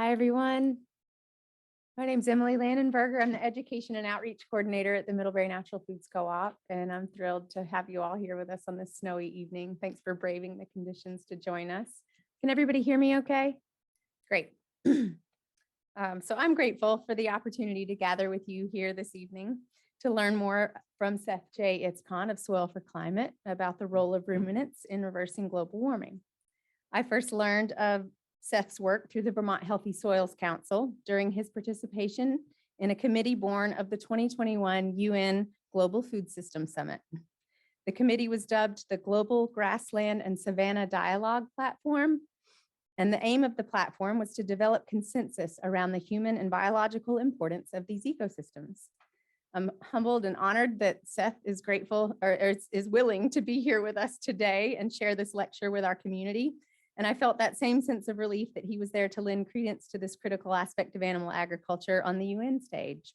Hi, everyone. My name is Emily Landenberger. I'm the Education and Outreach Coordinator at the Middlebury Natural Foods Co-op, and I'm thrilled to have you all here with us on this snowy evening. Thanks for braving the conditions to join us. Can everybody hear me okay? Great. So I'm grateful for the opportunity to gather with you here this evening to learn more from Seth Itzkan of Soil4Climate about the role of ruminants in reversing global warming. I first learned of Seth's work through the Vermont Healthy Soils Council during his participation in a committee born of the 2021 UN Global Food System Summit. The committee was dubbed the Global Grassland and Savanna Dialogue Platform, and the aim of the platform was to develop consensus around the human and biological importance of these ecosystems. I'm humbled and honored that Seth is grateful or is willing to be here with us today and share this lecture with our community. And I felt that same sense of relief that he was there to lend credence to this critical aspect of animal agriculture on the UN stage.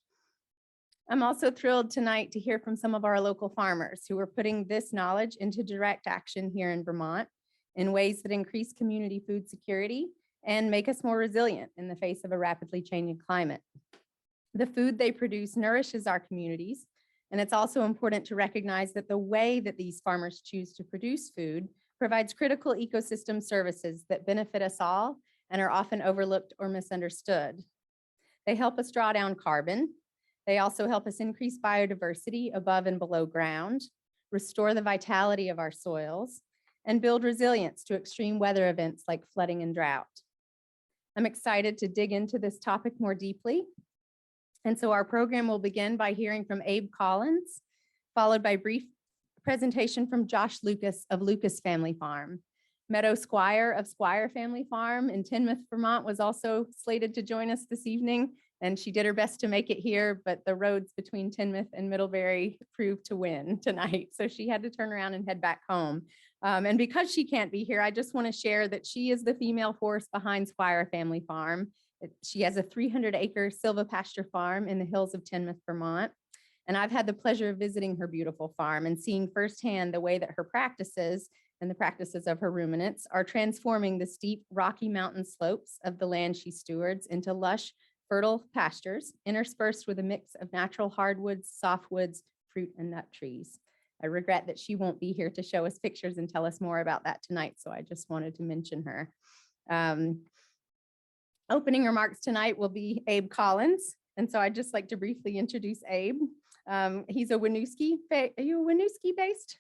I'm also thrilled tonight to hear from some of our local farmers who are putting this knowledge into direct action here in Vermont in ways that increase community food security and make us more resilient in the face of a rapidly changing climate. The food they produce nourishes our communities, and it's also important to recognize that the way that these farmers choose to produce food provides critical ecosystem services that benefit us all and are often overlooked or misunderstood. They help us draw down carbon. They also help us increase biodiversity above and below ground, restore the vitality of our soils, and build resilience to extreme weather events like flooding and drought. I'm excited to dig into this topic more deeply. And so our program will begin by hearing from Abe Collins, followed by brief presentation from Josh Lucas of Lucas Family Farm. Meadow Squire of Squire Family Farm in Tinmouth, Vermont was also slated to join us this evening, and she did her best to make it here, but the roads between Tinmouth and Middlebury proved to win tonight, so she had to turn around and head back home. And because she can't be here, I just want to share that she is the female force behind Squire Family Farm. She has a 300-acre silvopasture farm in the hills of Tinmouth, Vermont. And I've had the pleasure of visiting her beautiful farm and seeing firsthand the way that her practices and the practices of her ruminants are transforming the steep Rocky Mountain slopes of the land she stewards into lush, fertile pastures interspersed with a mix of natural hardwoods, softwoods, fruit, and nut trees. I regret that she won't be here to show us pictures and tell us more about that tonight, so I just wanted to mention her. Opening remarks tonight will be Abe Collins, and so I'd just like to briefly introduce Abe. He's a Winooski, are you a Winooski based?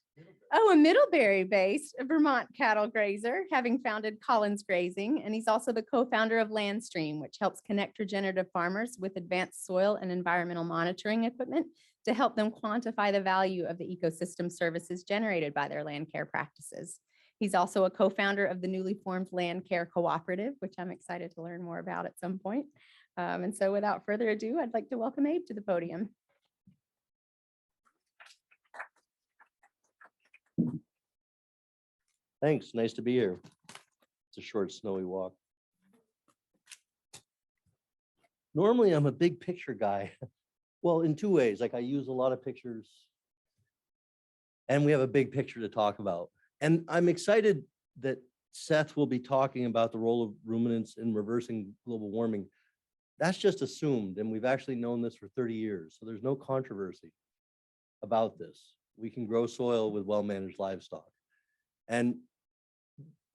Oh, a Middlebury based Vermont cattle grazer, having founded Collins Grazing. And he's also the co-founder of Landstream, which helps connect regenerative farmers with advanced soil and environmental monitoring equipment to help them quantify the value of the ecosystem services generated by their land care practices. He's also a co-founder of the newly formed Land Care Cooperative, which I'm excited to learn more about at some point. And so without further ado, I'd like to welcome Abe to the podium. Thanks, nice to be here. It's a short, snowy walk. Normally, I'm a big picture guy. Well, in two ways, like I use a lot of pictures and we have a big picture to talk about. And I'm excited that Seth will be talking about the role of ruminants in reversing global warming. That's just assumed, and we've actually known this for 30 years, so there's no controversy about this. We can grow soil with well-managed livestock. And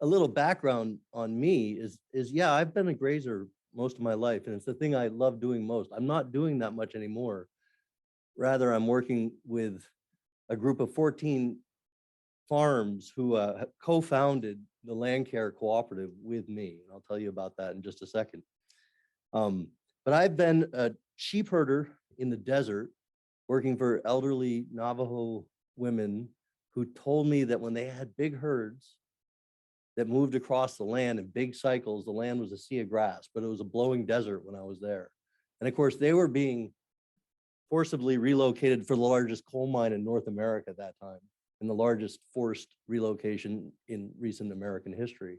a little background on me is yeah, I've been a grazer most of my life, and it's the thing I love doing most. I'm not doing that much anymore. Rather, I'm working with a group of 14 farms who co-founded the Land Care Cooperative with me. I'll tell you about that in just a second. But I've been a sheep herder in the desert, working for elderly Navajo women who told me that when they had big herds that moved across the land in big cycles, the land was a sea of grass, but it was a blowing desert when I was there. And of course, they were being forcibly relocated for the largest coal mine in North America at that time, and the largest forced relocation in recent American history.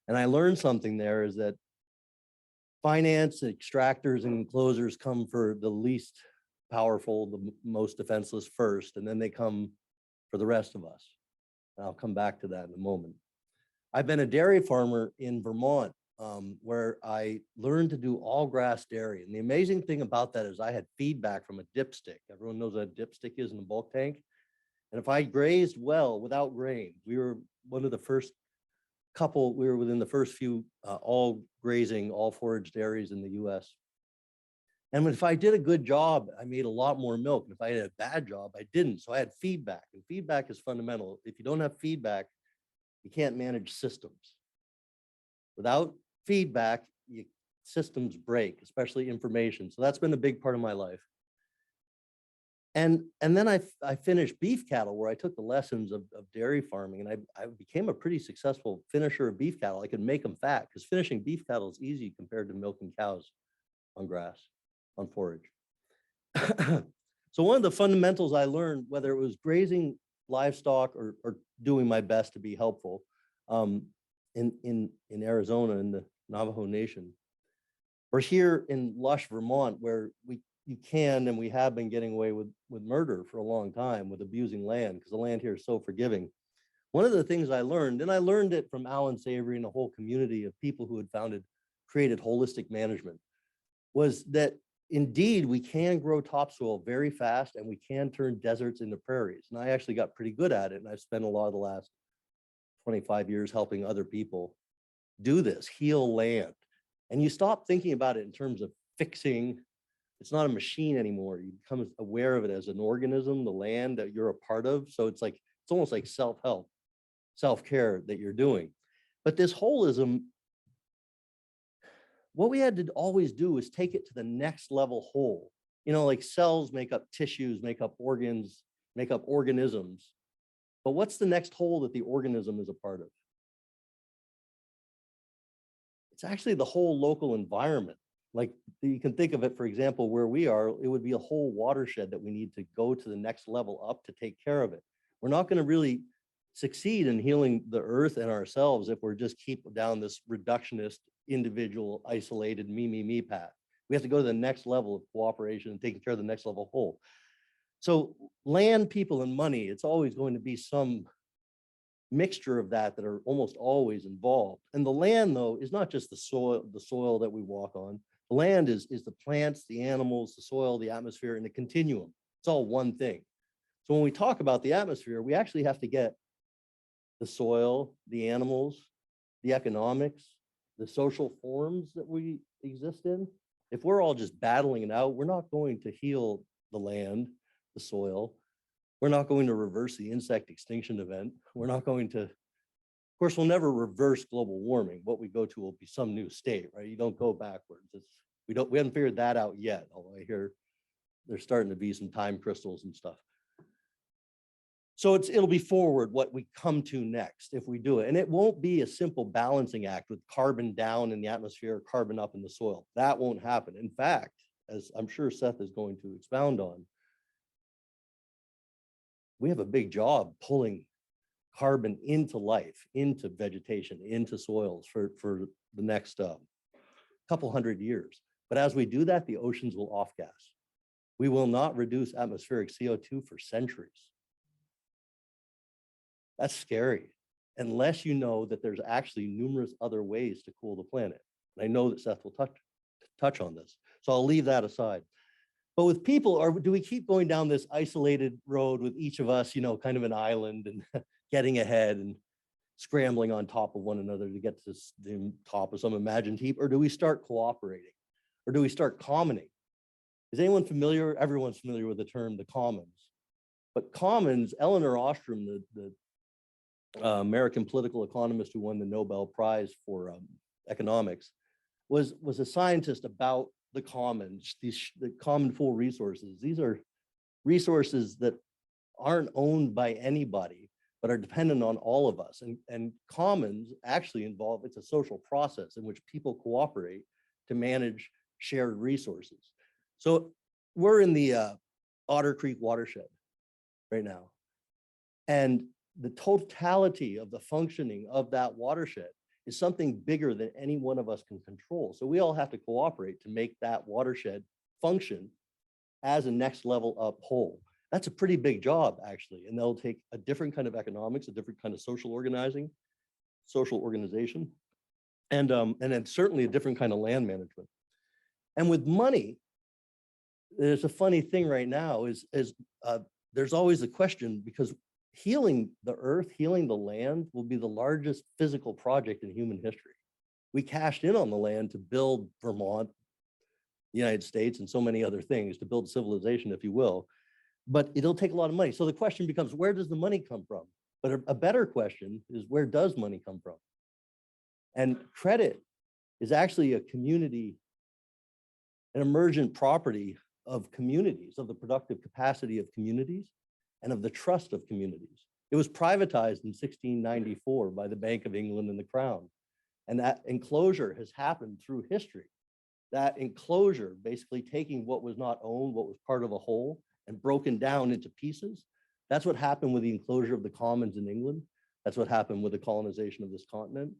And I learned something there is that finance, extractors, and enclosers come for the least powerful, the most defenseless first, and then they come for the rest of us. And I'll come back to that in a moment. I've been a dairy farmer in Vermont where I learned to do all grass dairy. And the amazing thing about that is I had feedback from a dipstick. Everyone knows what a dipstick is in a bulk tank. And if I grazed well without grain, we were one of the first couple, we were within the first few all grazing, all forage dairies in the US. And if I did a good job, I made a lot more milk. And if I did a bad job, I didn't. So I had feedback, and feedback is fundamental. If you don't have feedback, you can't manage systems. Without feedback, systems break, especially information. So that's been a big part of my life. And then I finished beef cattle, where I took the lessons of dairy farming, and I became a pretty successful finisher of beef cattle. I could make them fat, because finishing beef cattle is easy compared to milking cows on grass, on forage. So one of the fundamentals I learned, whether it was grazing livestock or doing my best to be helpful, in Arizona, in the Navajo Nation, or here in lush Vermont, where you can and we have been getting away with murder for a long time, with abusing land, because the land here is so forgiving. One of the things I learned, and I learned it from Alan Savory and a whole community of people who had created holistic management, was that indeed we can grow topsoil very fast, and we can turn deserts into prairies. And I actually got pretty good at it, and I've spent a lot of the last 25 years helping other people do this, heal land. And you stop thinking about it in terms of fixing. It's not a machine anymore. You become aware of it as an organism, the land that you're a part of. So it's almost like self-help, self-care that you're doing. But this holism, what we had to always do is take it to the next level whole. You know, like cells make up tissues, make up organs, make up organisms. But what's the next whole that the organism is a part of? It's actually the whole local environment. Like, you can think of it, for example, where we are, it would be a whole watershed that we need to go to the next level up to take care of it. We're not going to really succeed in healing the earth and ourselves if we're just keep down this reductionist, individual, isolated me path. We have to go to the next level of cooperation and taking care of the next level whole. So land, people, and money, it's always going to be some mixture of that are almost always involved. And the land, though, is not just the soil that we walk on. The land is the plants, the animals, the soil, the atmosphere, and the continuum. It's all one thing. So when we talk about the atmosphere, we actually have to get the soil, the animals, the economics, the social forms that we exist in. If we're all just battling it out, we're not going to heal the land, the soil. We're not going to reverse the insect extinction event. We're not going to, of course, we'll never reverse global warming. What we go to will be some new state, right? You don't go backwards. We haven't figured that out yet, although I hear there's starting to be some time crystals and stuff. So it'll be forward what we come to next if we do it. And it won't be a simple balancing act with carbon down in the atmosphere, carbon up in the soil. That won't happen. In fact, as I'm sure Seth is going to expound on, we have a big job pulling carbon into life, into vegetation, into soils for the next couple hundred years. But as we do that, the oceans will off gas. We will not reduce atmospheric CO2 for centuries. That's scary, unless you know that there's actually numerous other ways to cool the planet. And I know that Seth will touch on this. So I'll leave that aside. But with people, do we keep going down this isolated road with each of us, kind of an island and getting ahead and scrambling on top of one another to get to the top of some imagined heap? Or do we start cooperating? Or do we start commoning? Is anyone familiar? Everyone's familiar with the term, the commons. But commons, Eleanor Ostrom, the American political economist who won the Nobel Prize for economics, was a scientist about the commons, the common pool resources. These are resources that aren't owned by anybody, but are dependent on all of us. And commons actually involve, it's a social process in which people cooperate to manage shared resources. So we're in the Otter Creek watershed right now. And the totality of the functioning of that watershed is something bigger than any one of us can control. So we all have to cooperate to make that watershed function as a next level up whole. That's a pretty big job, actually. And they'll take a different kind of economics, a different kind of social organization. And then certainly a different kind of land management. And with money, there's a funny thing right now is there's always a question, because healing the earth, healing the land will be the largest physical project in human history. We cashed in on the land to build Vermont, the United States, and so many other things, to build civilization, if you will. But it'll take a lot of money. So the question becomes, where does the money come from? But a better question is, where does money come from? And credit is actually a community, an emergent property of communities, of the productive capacity of communities, and of the trust of communities. It was privatized in 1694 by the Bank of England and the Crown. And that enclosure has happened through history. That enclosure, basically taking what was not owned, what was part of a whole, and broken down into pieces. That's what happened with the enclosure of the commons in England. That's what happened with the colonization of this continent.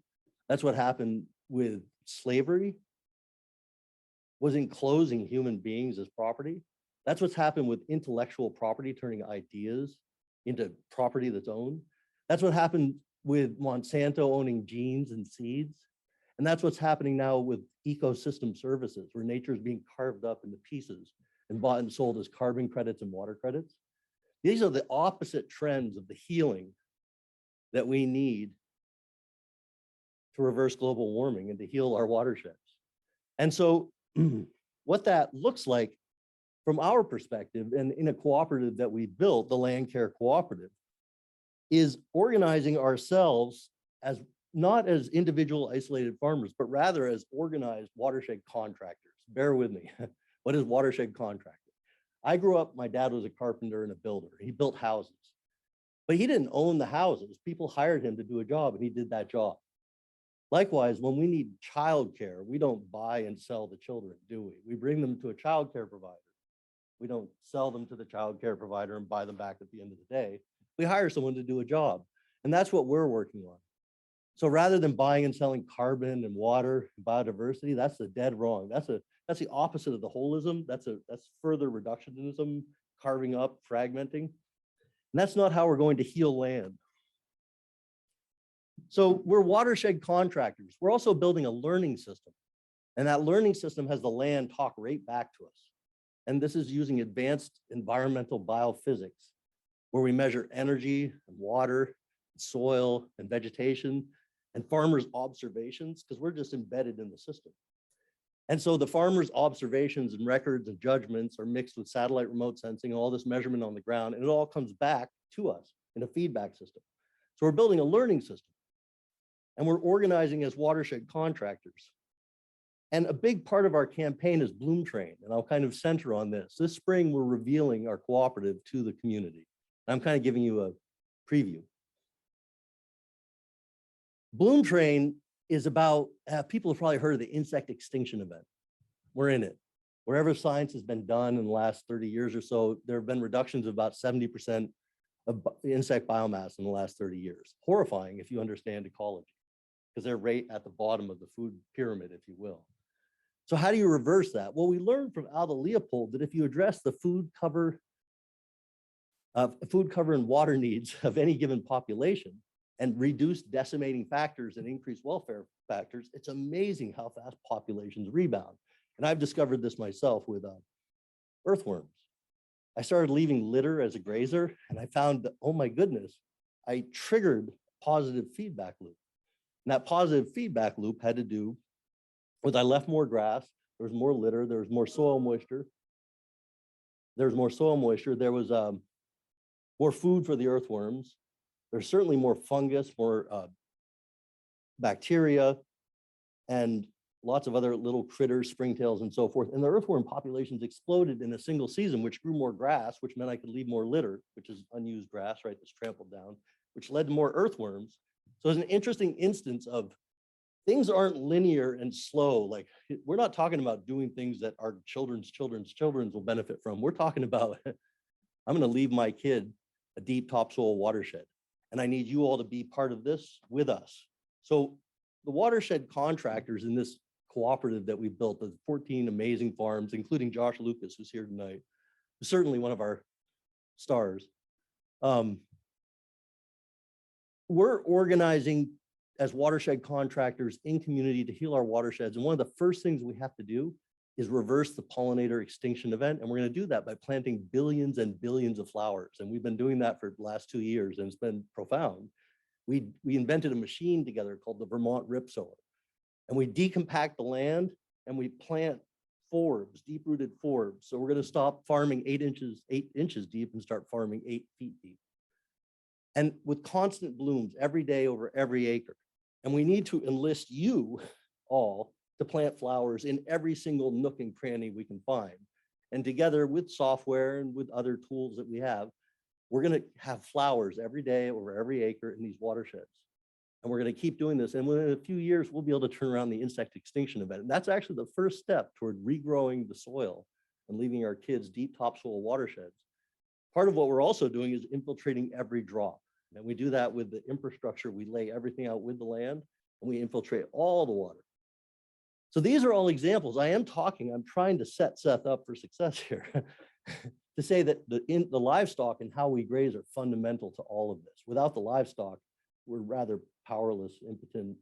That's what happened with slavery, was enclosing human beings as property. That's what's happened with intellectual property, turning ideas into property that's owned. That's what happened with Monsanto owning genes and seeds. And that's what's happening now with ecosystem services, where nature is being carved up into pieces and bought and sold as carbon credits and water credits. These are the opposite trends of the healing that we need to reverse global warming and to heal our watersheds. And so what that looks like from our perspective, and in a cooperative that we built, the Land Care Cooperative, is organizing ourselves as not as individual isolated farmers, but rather as organized watershed contractors. Bear with me. What is watershed contractor? I grew up, my dad was a carpenter and a builder. He built houses, but he didn't own the houses. People hired him to do a job, and he did that job. Likewise, when we need childcare, we don't buy and sell the children, do we? We bring them to a childcare provider. We don't sell them to the childcare provider and buy them back at the end of the day. We hire someone to do a job, and that's what we're working on. So rather than buying and selling carbon and water and biodiversity, that's the dead wrong. That's the opposite of the holism. That's further reductionism, carving up, fragmenting. And that's not how we're going to heal land. So we're watershed contractors. We're also building a learning system. And that learning system has the land talk right back to us. And this is using advanced environmental biophysics, where we measure energy and water, soil and vegetation, and farmers' observations, because we're just embedded in the system. And so the farmers' observations and records and judgments are mixed with satellite remote sensing, all this measurement on the ground, and it all comes back to us in a feedback system. So we're building a learning system, and we're organizing as watershed contractors. And a big part of our campaign is Bloom Train, and I'll kind of center on this. This spring, we're revealing our cooperative to the community. I'm kind of giving you a preview. Bloom Train is about, people have probably heard of the insect extinction event. We're in it. Wherever science has been done in the last 30 years or so, there have been reductions of about 70% of insect biomass in the last 30 years. Horrifying if you understand ecology, because they're right at the bottom of the food pyramid, if you will. So how do you reverse that? Well, we learned from Alda Leopold that if you address the food cover and water needs of any given population, and reduce decimating factors and increase welfare factors, it's amazing how fast populations rebound. And I've discovered this myself with earthworms. I started leaving litter as a grazer, and I found that, oh my goodness, I triggered a positive feedback loop. And that positive feedback loop had to do with I left more grass, there was more litter, there was more soil moisture. There was more soil moisture, there was more food for the earthworms. There's certainly more fungus, more bacteria, and lots of other little critters, springtails, and so forth. And the earthworm populations exploded in a single season, which grew more grass, which meant I could leave more litter, which is unused grass, right, that's trampled down, which led to more earthworms. So it's an interesting instance of things aren't linear and slow. Like, we're not talking about doing things that our children's will benefit from. We're talking about, I'm gonna leave my kid a deep topsoil watershed. And I need you all to be part of this with us. So the watershed contractors in this cooperative that we built, the 14 amazing farms, including Josh Lucas, who's here tonight, who's certainly one of our stars. We're organizing as watershed contractors in community to heal our watersheds. And one of the first things we have to do is reverse the pollinator extinction event. And we're going to do that by planting billions and billions of flowers. And we've been doing that for the last 2 years, and it's been profound. We invented a machine together called the Vermont Rip Sower. And we decompact the land and we plant forbs, deep-rooted forbs. So we're going to stop farming 8 inches deep and start farming 8 feet deep. And with constant blooms every day over every acre. And we need to enlist you all to plant flowers in every single nook and cranny we can find. And together with software and with other tools that we have, we're going to have flowers every day over every acre in these watersheds. And we're going to keep doing this. And within a few years, we'll be able to turn around the insect extinction event. And that's actually the first step toward regrowing the soil and leaving our kids deep topsoil watersheds. Part of what we're also doing is infiltrating every drop. And we do that with the infrastructure. We lay everything out with the land and we infiltrate all the water. So these are all examples. I'm trying to set Seth up for success here to say that the livestock and how we graze are fundamental to all of this. Without the livestock, we're rather powerless, impotent,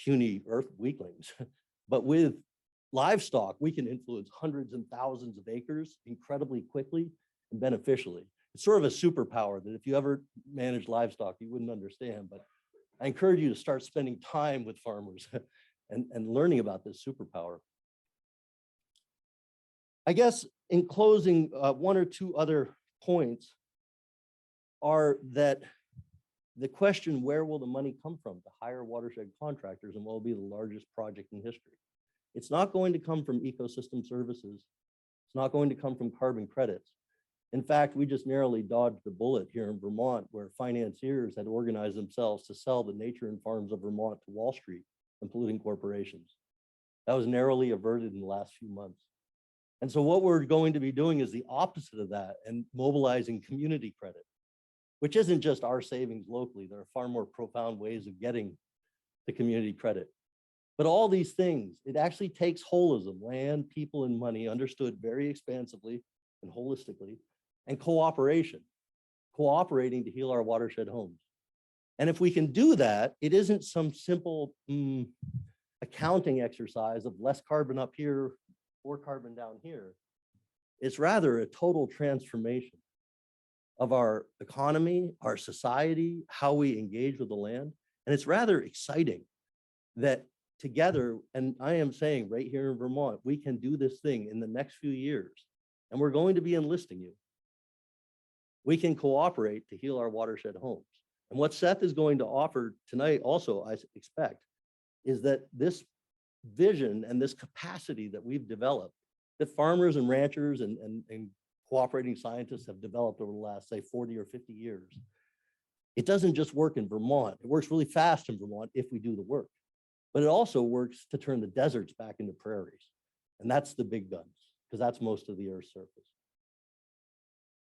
puny earth weaklings. But with livestock, we can influence hundreds and thousands of acres incredibly quickly and beneficially. It's sort of a superpower that if you ever manage livestock, you wouldn't understand. But I encourage you to start spending time with farmers and learning about this superpower. I guess in closing, 1 or 2 other points are that the question, where will the money come from to hire watershed contractors and what will be the largest project in history? It's not going to come from ecosystem services. It's not going to come from carbon credits. In fact, we just narrowly dodged a bullet here in Vermont where financiers had organized themselves to sell the nature and farms of Vermont to Wall Street and polluting corporations. That was narrowly averted in the last few months. And so what we're going to be doing is the opposite of that and mobilizing community credit, which isn't just our savings locally. There are far more profound ways of getting the community credit. But all these things, it actually takes holism, land, people, and money understood very expansively and holistically, and cooperation, cooperating to heal our watershed homes. And if we can do that, it isn't some simple accounting exercise of less carbon up here, more carbon down here. It's rather a total transformation of our economy, our society, how we engage with the land. And it's rather exciting that together, and I am saying right here in Vermont, we can do this thing in the next few years, and we're going to be enlisting you. We can cooperate to heal our watershed homes. And what Seth is going to offer tonight also, I expect, is that this vision and this capacity that we've developed, that farmers and ranchers and cooperating scientists have developed over the last, say, 40 or 50 years. It doesn't just work in Vermont. It works really fast in Vermont if we do the work. But it also works to turn the deserts back into prairies. And that's the big guns, because that's most of the Earth's surface.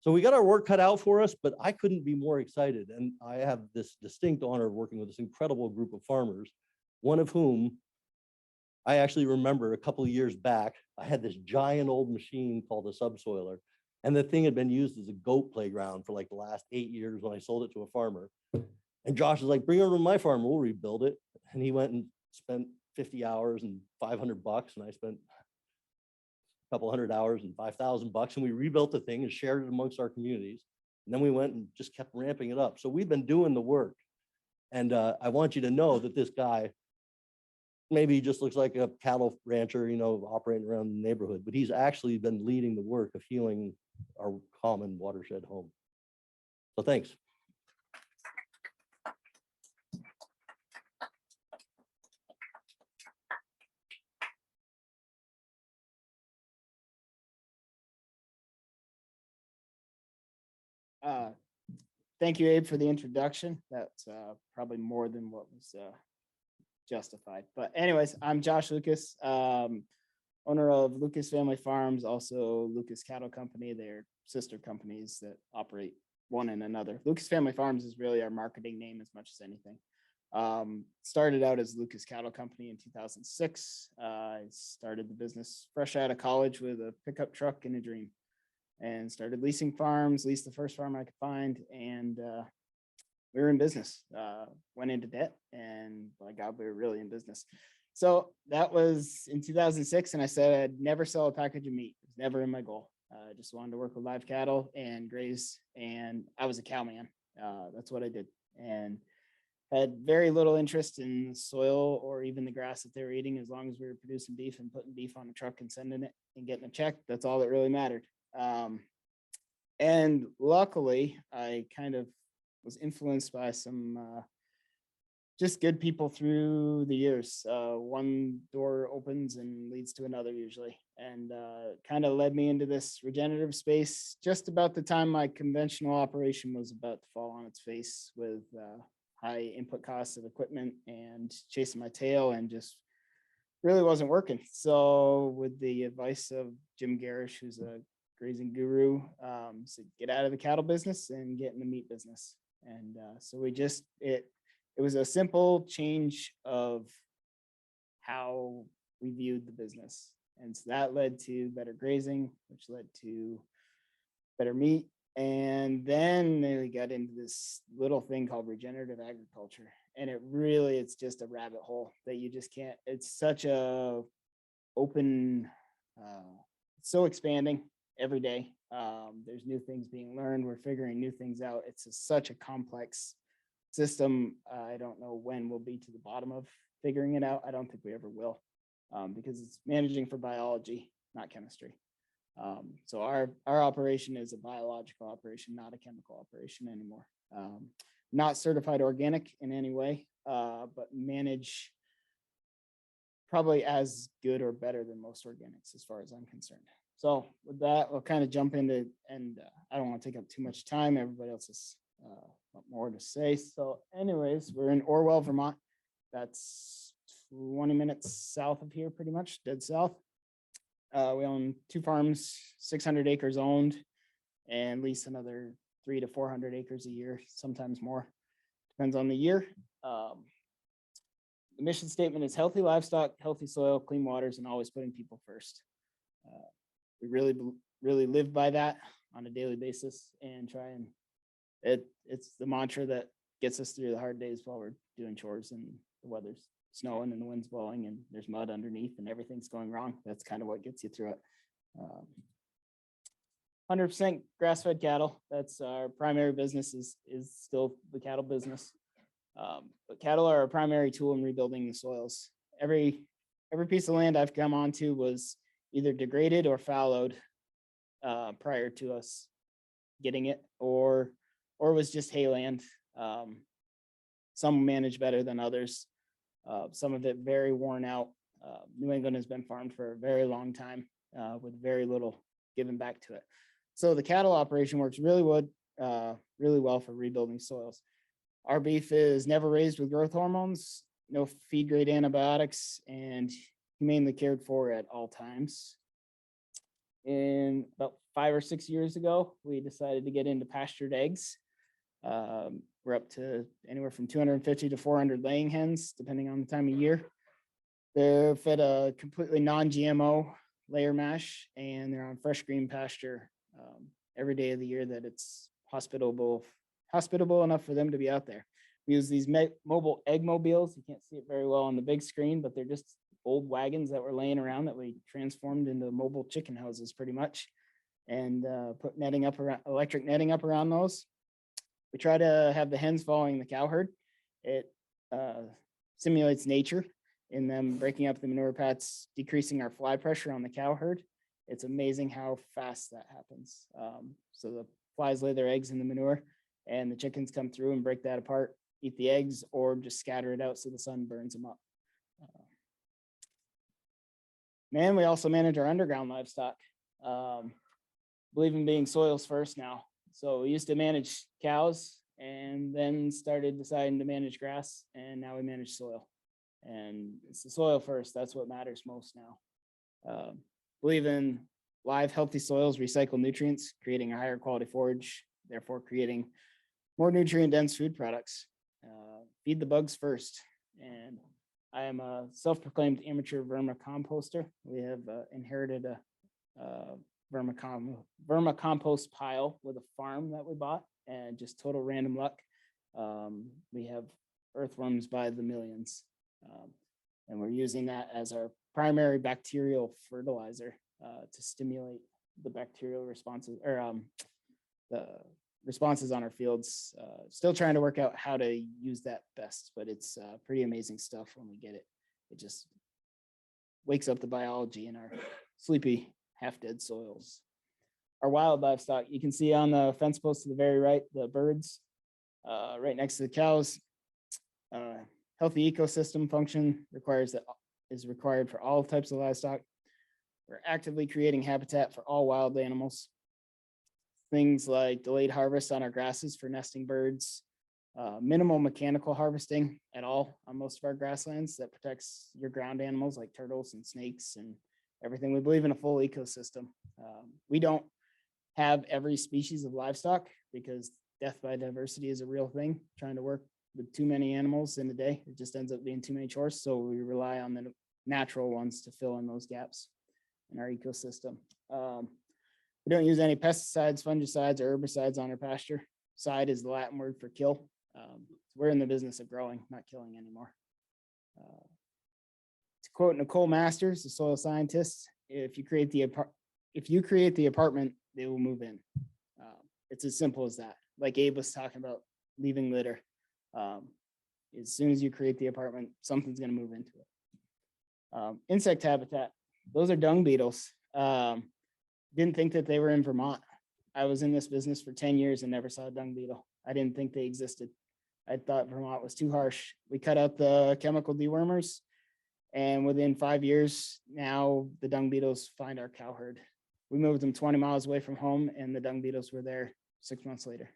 So we got our work cut out for us, but I couldn't be more excited. And I have this distinct honor of working with this incredible group of farmers, one of whom I actually remember a couple of years back, I had this giant old machine called a subsoiler. And the thing had been used as a goat playground for like the last 8 years when I sold it to a farmer. And Josh was like, bring it over to my farm, we'll rebuild it. And he went and spent 50 hours and $500, and I spent a couple hundred hours and $5,000, and we rebuilt the thing and shared it amongst our communities. And then we went and just kept ramping it up. So we've been doing the work. And I want you to know that this guy, maybe he just looks like a cattle rancher, you know, operating around the neighborhood, but he's actually been leading the work of healing our common watershed home. So thanks. Thank you, Abe, for the introduction. That's probably more than what was justified. But anyways, I'm Josh Lucas, owner of Lucas Family Farms, also Lucas Cattle Company. They're sister companies that operate one and another. Lucas Family Farms is really our marketing name as much as anything. Started out as Lucas Cattle Company in 2006. I started the business fresh out of college with a pickup truck and a dream, and started leasing farms, leased the first farm I could find, and we were in business, went into debt, and by God, we were really in business. So that was in 2006, and I said I'd never sell a package of meat. It was never in my goal. I just wanted to work with live cattle and graze, and I was a cow man. That's what I did, and had very little interest in the soil or even the grass that they were eating. As long as we were producing beef and putting beef on a truck and sending it and getting a check, that's all that really mattered. And luckily, I kind of was influenced by some just good people through the years. One door opens and leads to another usually, and kind of led me into this regenerative space just about the time my conventional operation was about to fall on its face with high input costs of equipment and chasing my tail, and just really wasn't working. So with the advice of Jim Garish, who's a grazing guru, said get out of the cattle business and get in the meat business. And so we just, it was a simple change of how we viewed the business. And so that led to better grazing, which led to better meat. And then we got into this little thing called regenerative agriculture. And it really, it's just a rabbit hole that you just can't, it's such a open, so expanding every day. There's new things being learned. We're figuring new things out. It's such a complex system. I don't know when we'll be to the bottom of figuring it out. I don't think we ever will, because it's managing for biology, not chemistry. So our operation is a biological operation, not a chemical operation anymore. Not certified organic in any way, but manage probably as good or better than most organics as far as I'm concerned. So with that, we'll kind of jump into, and I don't want to take up too much time. Everybody else has more to say. So anyways, we're in Orwell, Vermont. That's 20 minutes south of here, pretty much, dead south. We own 2 farms, 600 acres owned, and lease another 300 to 400 acres a year, sometimes more, depends on the year. The mission statement is healthy livestock, healthy soil, clean waters, and always putting people first. We really live by that on a daily basis, and try and it's the mantra that gets us through the hard days while we're doing chores and the weather's snowing and the wind's blowing and there's mud underneath and everything's going wrong. That's kind of what gets you through it. 100% grass-fed cattle. That's our primary business, is still the cattle business. But cattle are our primary tool in rebuilding the soils. Every piece of land I've come onto was either degraded or fallowed prior to us getting it, or was just hay land. Some managed better than others. Some of it very worn out. New England has been farmed for a very long time with very little given back to it. So the cattle operation works really well for rebuilding soils. Our beef is never raised with growth hormones, no feed grade antibiotics, and humanely cared for at all times. And about 5 or 6 years ago, we decided to get into pastured eggs. We're up to anywhere from 250 to 400 laying hens, depending on the time of year. They're fed a completely non-GMO layer mash, and they're on fresh green pasture every day of the year that it's hospitable enough for them to be out there. We use these mobile egg mobiles. You can't see it very well on the big screen, but they're just old wagons that were laying around that we transformed into mobile chicken houses pretty much, and put netting up around, electric netting up around those. We try to have the hens following the cow herd. It simulates nature in them breaking up the manure pats, decreasing our fly pressure on the cow herd. It's amazing how fast that happens. So the flies lay their eggs in the manure, and the chickens come through and break that apart, eat the eggs, or just scatter it out so the sun burns them up. And we also manage our underground livestock. Believe in being soils first now. So we used to manage cows and then started deciding to manage grass, and now we manage soil. And it's the soil first. That's what matters most now. Believe in live, healthy soils, recycle nutrients, creating a higher quality forage, therefore creating more nutrient-dense food products. Feed the bugs first. And I am a self-proclaimed amateur vermicomposter. We have inherited a vermicompost pile with a farm that we bought, and just total random luck. We have earthworms by the millions. And we're using that as our primary bacterial fertilizer to stimulate the bacterial responses or the responses on our fields. Still trying to work out how to use that best, but it's pretty amazing stuff when we get it. It just wakes up the biology in our sleepy, half-dead soils. Our wild livestock, you can see on the fence post to the very right, the birds right next to the cows. Healthy ecosystem function is required for all types of livestock. We're actively creating habitat for all wild animals. Things like delayed harvest on our grasses for nesting birds, minimal mechanical harvesting at all on most of our grasslands that protects your ground animals like turtles and snakes and everything. We believe in a full ecosystem. We don't have every species of livestock because death by diversity is a real thing. Trying to work with too many animals in a day, it just ends up being too many chores. So we rely on the natural ones to fill in those gaps in our ecosystem. We don't use any pesticides, fungicides, or herbicides on our pasture. Side is the Latin word for kill. We're in the business of growing, not killing anymore. To quote Nicole Masters, the soil scientist, if you create the apartment, they will move in. It's as simple as that. Like Abe was talking about leaving litter. As soon as you create the apartment, something's going to move into it. Insect habitat, those are dung beetles. Didn't think that they were in Vermont. I was in this business for 10 years and never saw a dung beetle. I didn't think they existed. I thought Vermont was too harsh. We cut out the chemical dewormers, and within 5 years, now the dung beetles find our cow herd. We moved them 20 miles away from home, and the dung beetles were there 6 months later.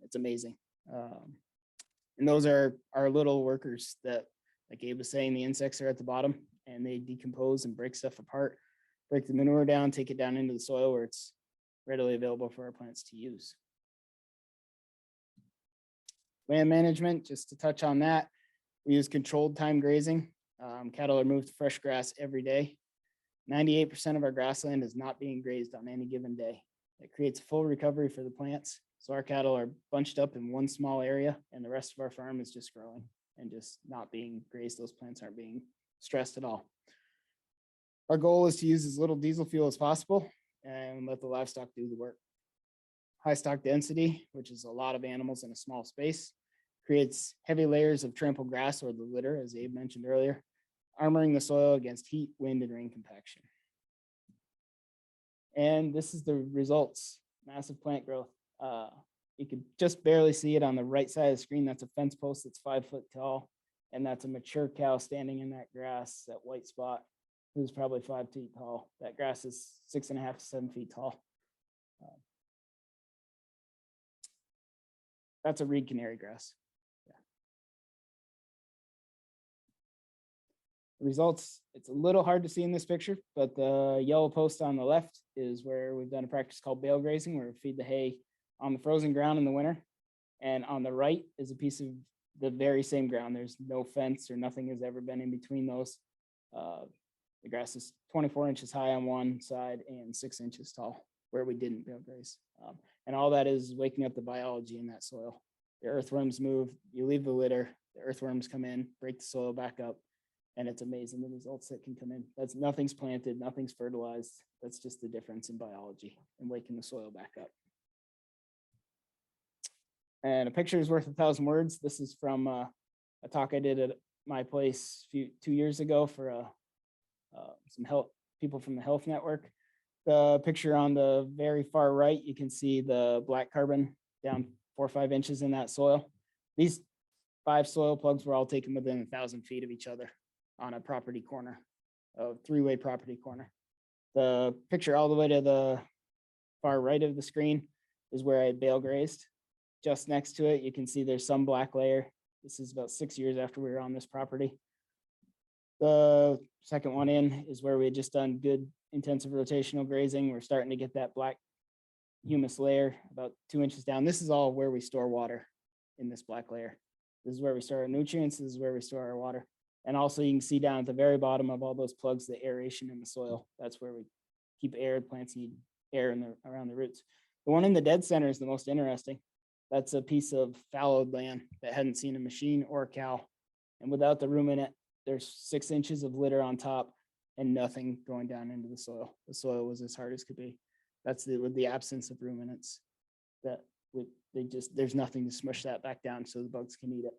It's amazing. And those are our little workers that, like Abe was saying, the insects are at the bottom, and they decompose and break stuff apart, break the manure down, take it down into the soil where it's readily available for our plants to use. Land management, just to touch on that, we use controlled time grazing. Cattle are moved to fresh grass every day. 98% of our grassland is not being grazed on any given day. It creates full recovery for the plants. So our cattle are bunched up in one small area, and the rest of our farm is just growing and just not being grazed. Those plants aren't being stressed at all. Our goal is to use as little diesel fuel as possible and let the livestock do the work. High stock density, which is a lot of animals in a small space, creates heavy layers of trampled grass or the litter, as Abe mentioned earlier, armoring the soil against heat, wind, and rain compaction. And this is the results, massive plant growth. You can just barely see it on the right side of the screen. That's a fence post that's 5 foot tall. And that's a mature cow standing in that grass, that white spot, who's probably 5 feet tall. That grass is 6.5 to 7 feet tall. That's a reed canary grass. Yeah. The results, it's a little hard to see in this picture, but the yellow post on the left is where we've done a practice called bale grazing, where we feed the hay on the frozen ground in the winter. And on the right is a piece of the very same ground. There's no fence or nothing has ever been in between those. The grass is 24 inches high on one side and 6 inches tall where we didn't bale graze. And all that is waking up the biology in that soil. The earthworms move, you leave the litter, the earthworms come in, break the soil back up, and it's amazing the results that can come in. That's nothing's planted, nothing's fertilized. That's just the difference in biology and waking the soil back up. And a picture is worth 1,000 words. This is from a talk I did at my place 2 years ago for some people from the Health Network. The picture on the very far right, you can see the black carbon down 4 or 5 inches in that soil. These 5 soil plugs were all taken within 1,000 feet of each other on a property corner, a 3-way property corner. The picture all the way to the far right of the screen is where I bale grazed. Just next to it, you can see there's some black layer. This is about 6 years after we were on this property. The second one in is where we had just done good intensive rotational grazing. We're starting to get that black humus layer about 2 inches down. This is all where we store water in this black layer. This is where we store our nutrients. This is where we store our water. And also you can see down at the very bottom of all those plugs, the aeration in the soil. That's where we keep air. Plants need air around the roots. The one in the dead center is the most interesting. That's a piece of fallowed land that hadn't seen a machine or a cow. And without the ruminant, there's 6 inches of litter on top and nothing going down into the soil. The soil was as hard as could be. That's with the absence of ruminants. There's nothing to smush that back down so the bugs can eat it.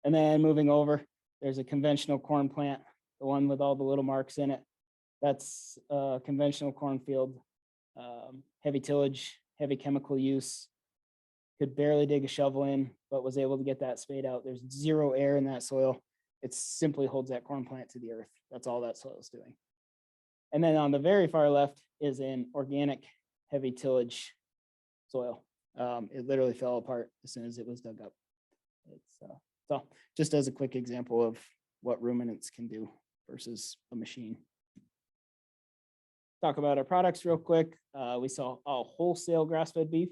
And then moving over, there's a conventional corn plant, the one with all the little marks in it. That's a conventional cornfield, heavy tillage, heavy chemical use. Could barely dig a shovel in, but was able to get that spade out. There's 0 air in that soil. It simply holds that corn plant to the earth. That's all that soil is doing. And then on the very far left is an organic heavy tillage soil. It literally fell apart as soon as it was dug up. So just as a quick example of what ruminants can do versus a machine. Talk about our products real quick. We sell all wholesale grass-fed beef.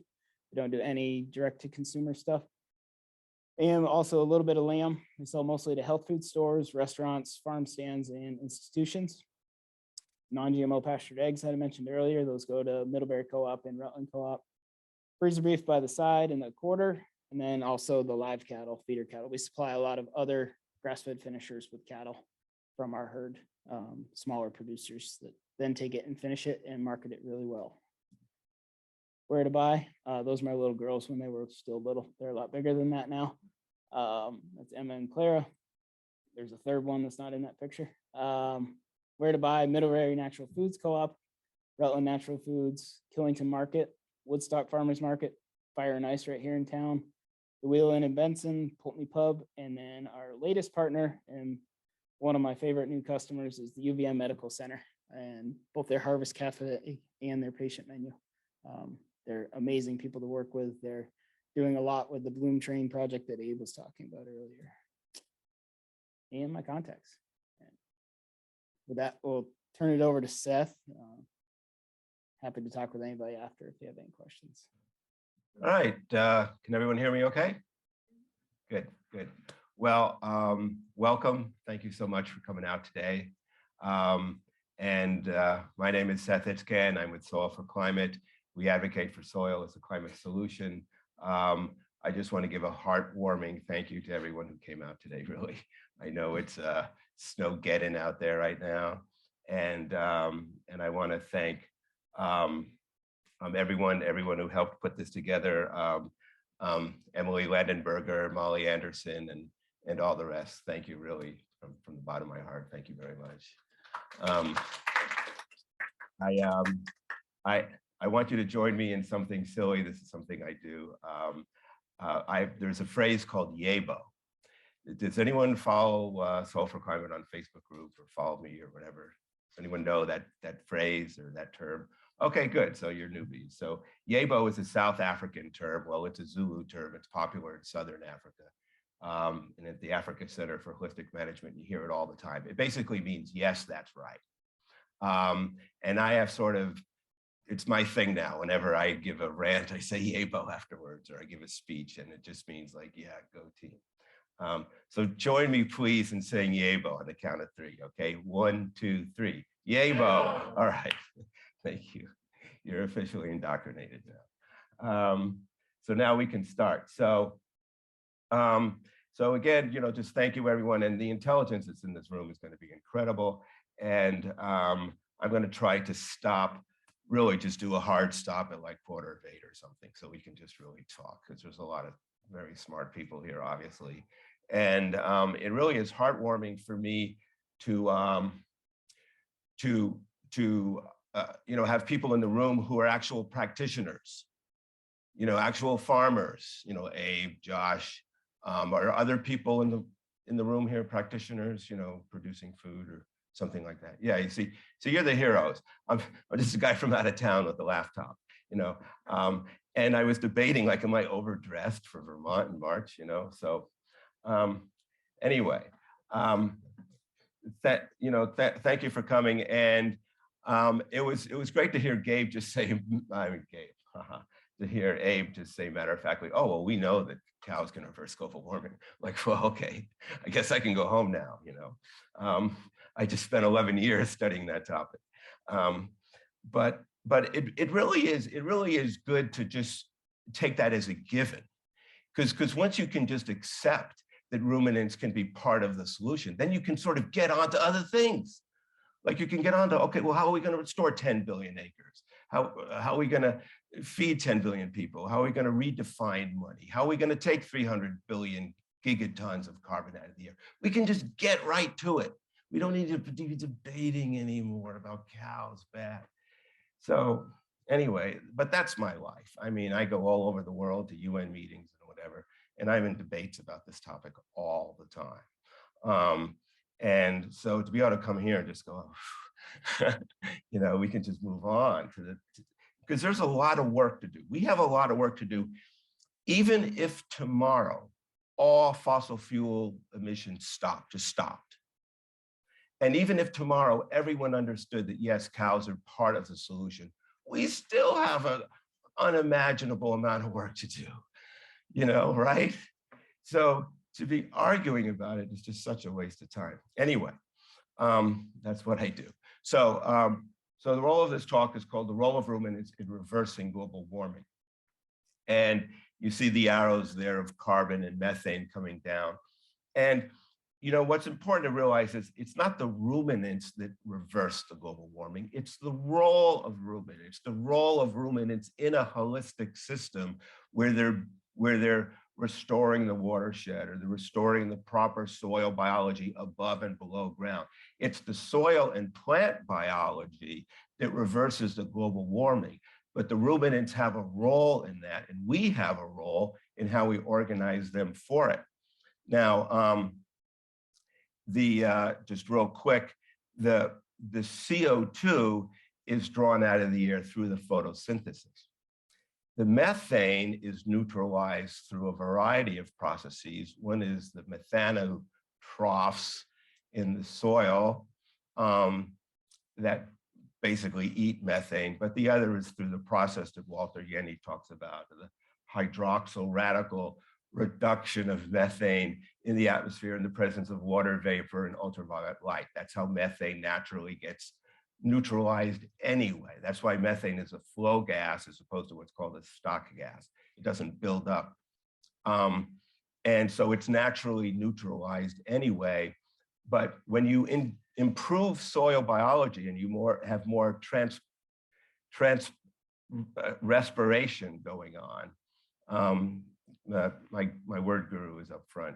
We don't do any direct-to-consumer stuff. And also a little bit of lamb. We sell mostly to health food stores, restaurants, farm stands, and institutions. Non-GMO pastured eggs that I mentioned earlier, those go to Middlebury Co-op and Rutland Co-op. Freezer beef by the side and the quarter, and then also the live cattle, feeder cattle. We supply a lot of other grass-fed finishers with cattle from our herd, smaller producers that then take it and finish it and market it really well. Where to buy? Those are my little girls when they were still little. They're a lot bigger than that now. That's Emma and Clara. There's a third one that's not in that picture. Where to buy? Middlebury Natural Foods Co-op, Rutland Natural Foods, Killington Market, Woodstock Farmers Market, Fire and Ice right here in town, the Wheel Inn in Benson, Pulteney Pub, and then our latest partner and one of my favorite new customers is the UVM Medical Center and both their Harvest Cafe and their patient menu. They're amazing people to work with. They're doing a lot with the Bloom Train project that Abe was talking about earlier. And my contacts. And with that, we'll turn it over to Seth. Happy to talk with anybody after if you have any questions. All right, can everyone hear me okay? Good, good. Well, welcome. Thank you so much for coming out today. My name is Seth Itzkan. I'm with Soil4Climate. We advocate for soil as a climate solution. I just want to give a heartwarming thank you to everyone who came out today, really. I know it's snowgeddon out there right now. And I want to thank everyone who helped put this together, Emily Landenberger, Molly Anderson, and all the rest. Thank you, really, from the bottom of my heart. Thank you very much. I want you to join me in something silly. This is something I do. There's a phrase called yabo. Does anyone follow Soil4Climate on Facebook group or follow me or whatever? Does anyone know that phrase or that term? Okay, good. So you're newbies. So yabo is a South African term. Well, it's a Zulu term. It's popular in Southern Africa. And at the Africa Center for Holistic Management, you hear it all the time. It basically means, yes, that's right. And I have sort of, it's my thing now. Whenever I give a rant, I say yabo afterwards, or I give a speech, and it just means like, yeah, go team. So join me, please, in saying yabo on the count of 3. Okay, 1, 2, 3. Yabo. All right. Thank you. You're officially indoctrinated now. So now we can start. So again, just thank you, everyone. And the intelligence that's in this room is going to be incredible. And I'm going to try to really just do a hard stop at like 7:45 or something, so we can just really talk, because there's a lot of very smart people here, obviously. And it really is heartwarming for me to have people in the room who are actual practitioners, actual farmers, Abe, Josh, or other people in the room here, practitioners, producing food or something like that. Yeah, you see, so you're the heroes. I'm just a guy from out of town with a laptop, and I was debating, like, am I overdressed for Vermont in March, So anyway, thank you for coming. And it was great to hear Gabe just say, to hear Abe just say matter-of-factly, oh, well, we know that cows can reverse global warming. Like, well, okay, I guess I can go home now, I just spent 11 years studying that topic. But it really is good to just take that as a given. Because once you can just accept that ruminants can be part of the solution, then you can sort of get onto other things. Like you can get onto, okay, well, how are we going to restore 10 billion acres? How are we going to feed 10 billion people? How are we going to redefine money? How are we going to take 300 billion gigatons of carbon out of the air? We can just get right to it. We don't need to be debating anymore about cows bad. So anyway, but that's my life. I mean, I go all over the world to UN meetings and whatever, and I'm in debates about this topic all the time. And so to be able to come here and just go, you know, we can just move on to because there's a lot of work to do. We have a lot of work to do. Even if tomorrow all fossil fuel emissions just stopped. And even if tomorrow everyone understood that, yes, cows are part of the solution, we still have an unimaginable amount of work to do, you know, right? So to be arguing about it is just such a waste of time. Anyway, that's what I do. So, so the role of this talk is called The Role of Ruminants in Reversing Global Warming. And you see the arrows there of carbon and methane coming down. And you know, what's important to realize is it's not the ruminants that reverse the global warming, it's the role of ruminants, the role of ruminants in a holistic system where they're restoring the watershed or they're restoring the proper soil biology above and below ground. It's the soil and plant biology that reverses the global warming. But the ruminants have a role in that, and we have a role in how we organize them for it. Now, just real quick, the CO2 is drawn out of the air through the photosynthesis. The methane is neutralized through a variety of processes. One is the methanotroughs in the soil that basically eat methane, but the other is through the process that Walter Yenny talks about, the hydroxyl radical reduction of methane in the atmosphere in the presence of water vapor and ultraviolet light. That's how methane naturally gets neutralized anyway. That's why methane is a flow gas as opposed to what's called a stock gas. It doesn't build up. And so it's naturally neutralized anyway. But when you improve soil biology and you have more respiration going on, my word guru is up front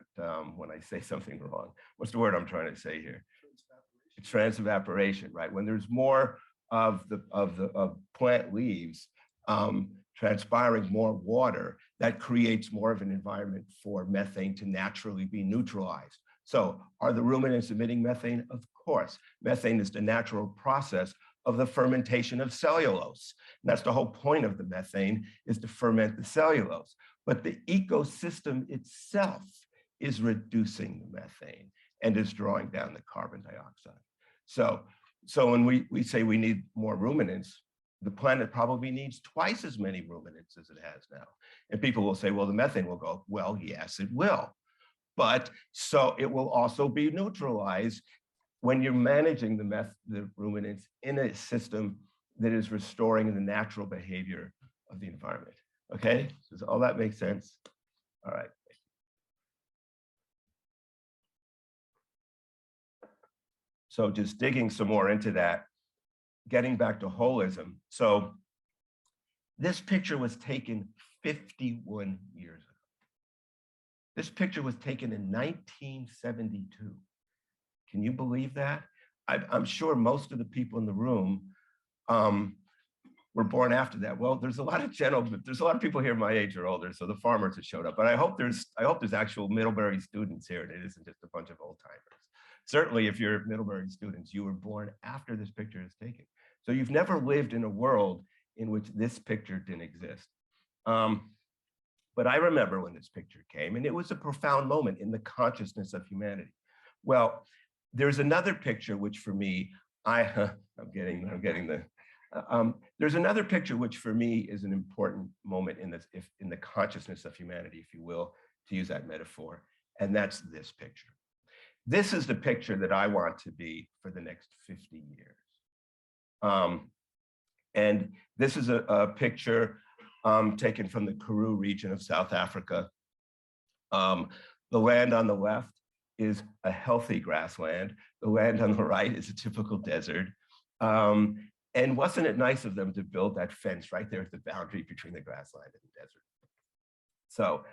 when I say something wrong. What's the word I'm trying to say here? It's transevaporation, right? When there's more of plant leaves transpiring more water, that creates more of an environment for methane to naturally be neutralized. So are the ruminants emitting methane? Of course. Methane is the natural process of the fermentation of cellulose. And that's the whole point of the methane, is to ferment the cellulose. But the ecosystem itself is reducing the methane and is drawing down the carbon dioxide. So when we say we need more ruminants, the planet probably needs twice as many ruminants as it has now. And people will say, well, the methane will go. Well, yes, it will. But so it will also be neutralized when you're managing the ruminants in a system that is restoring the natural behavior of the environment. Okay, does all that make sense? All right. So just digging some more into that, getting back to holism. So this picture was taken 51 years ago. This picture was taken in 1972. Can you believe that? I'm sure most of the people in the room were born after that. Well, there's a lot of people here my age or older, so the farmers have showed up. But I hope there's actual Middlebury students here, and it isn't just a bunch of old timers. Certainly, if you're Middlebury students, you were born after this picture is taken. So you've never lived in a world in which this picture didn't exist. But I remember when this picture came, and it was a profound moment in the consciousness of humanity. Well, there's another picture which for me, there's another picture which for me is an important moment in the consciousness of humanity, if you will, to use that metaphor, and that's this picture. This is the picture that I want to be for the next 50 years. And this is a picture taken from the Karoo region of South Africa. The land on the left is a healthy grassland. The land on the right is a typical desert. And wasn't it nice of them to build that fence right there at the boundary between the grassland and the desert? So,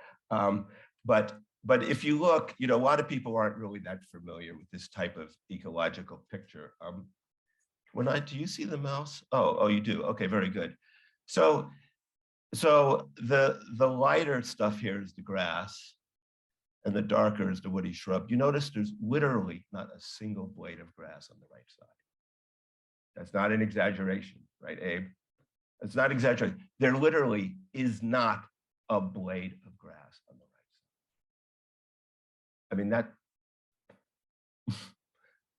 but if you look, a lot of people aren't really that familiar with this type of ecological picture. Do you see the mouse? Oh, you do. Okay, very good. So the lighter stuff here is the grass, and the darker is the woody shrub. You notice there's literally not a single blade of grass on the right side. That's not an exaggeration, right, Abe? It's not exaggerating. There literally is not a blade of grass on the right side. I mean,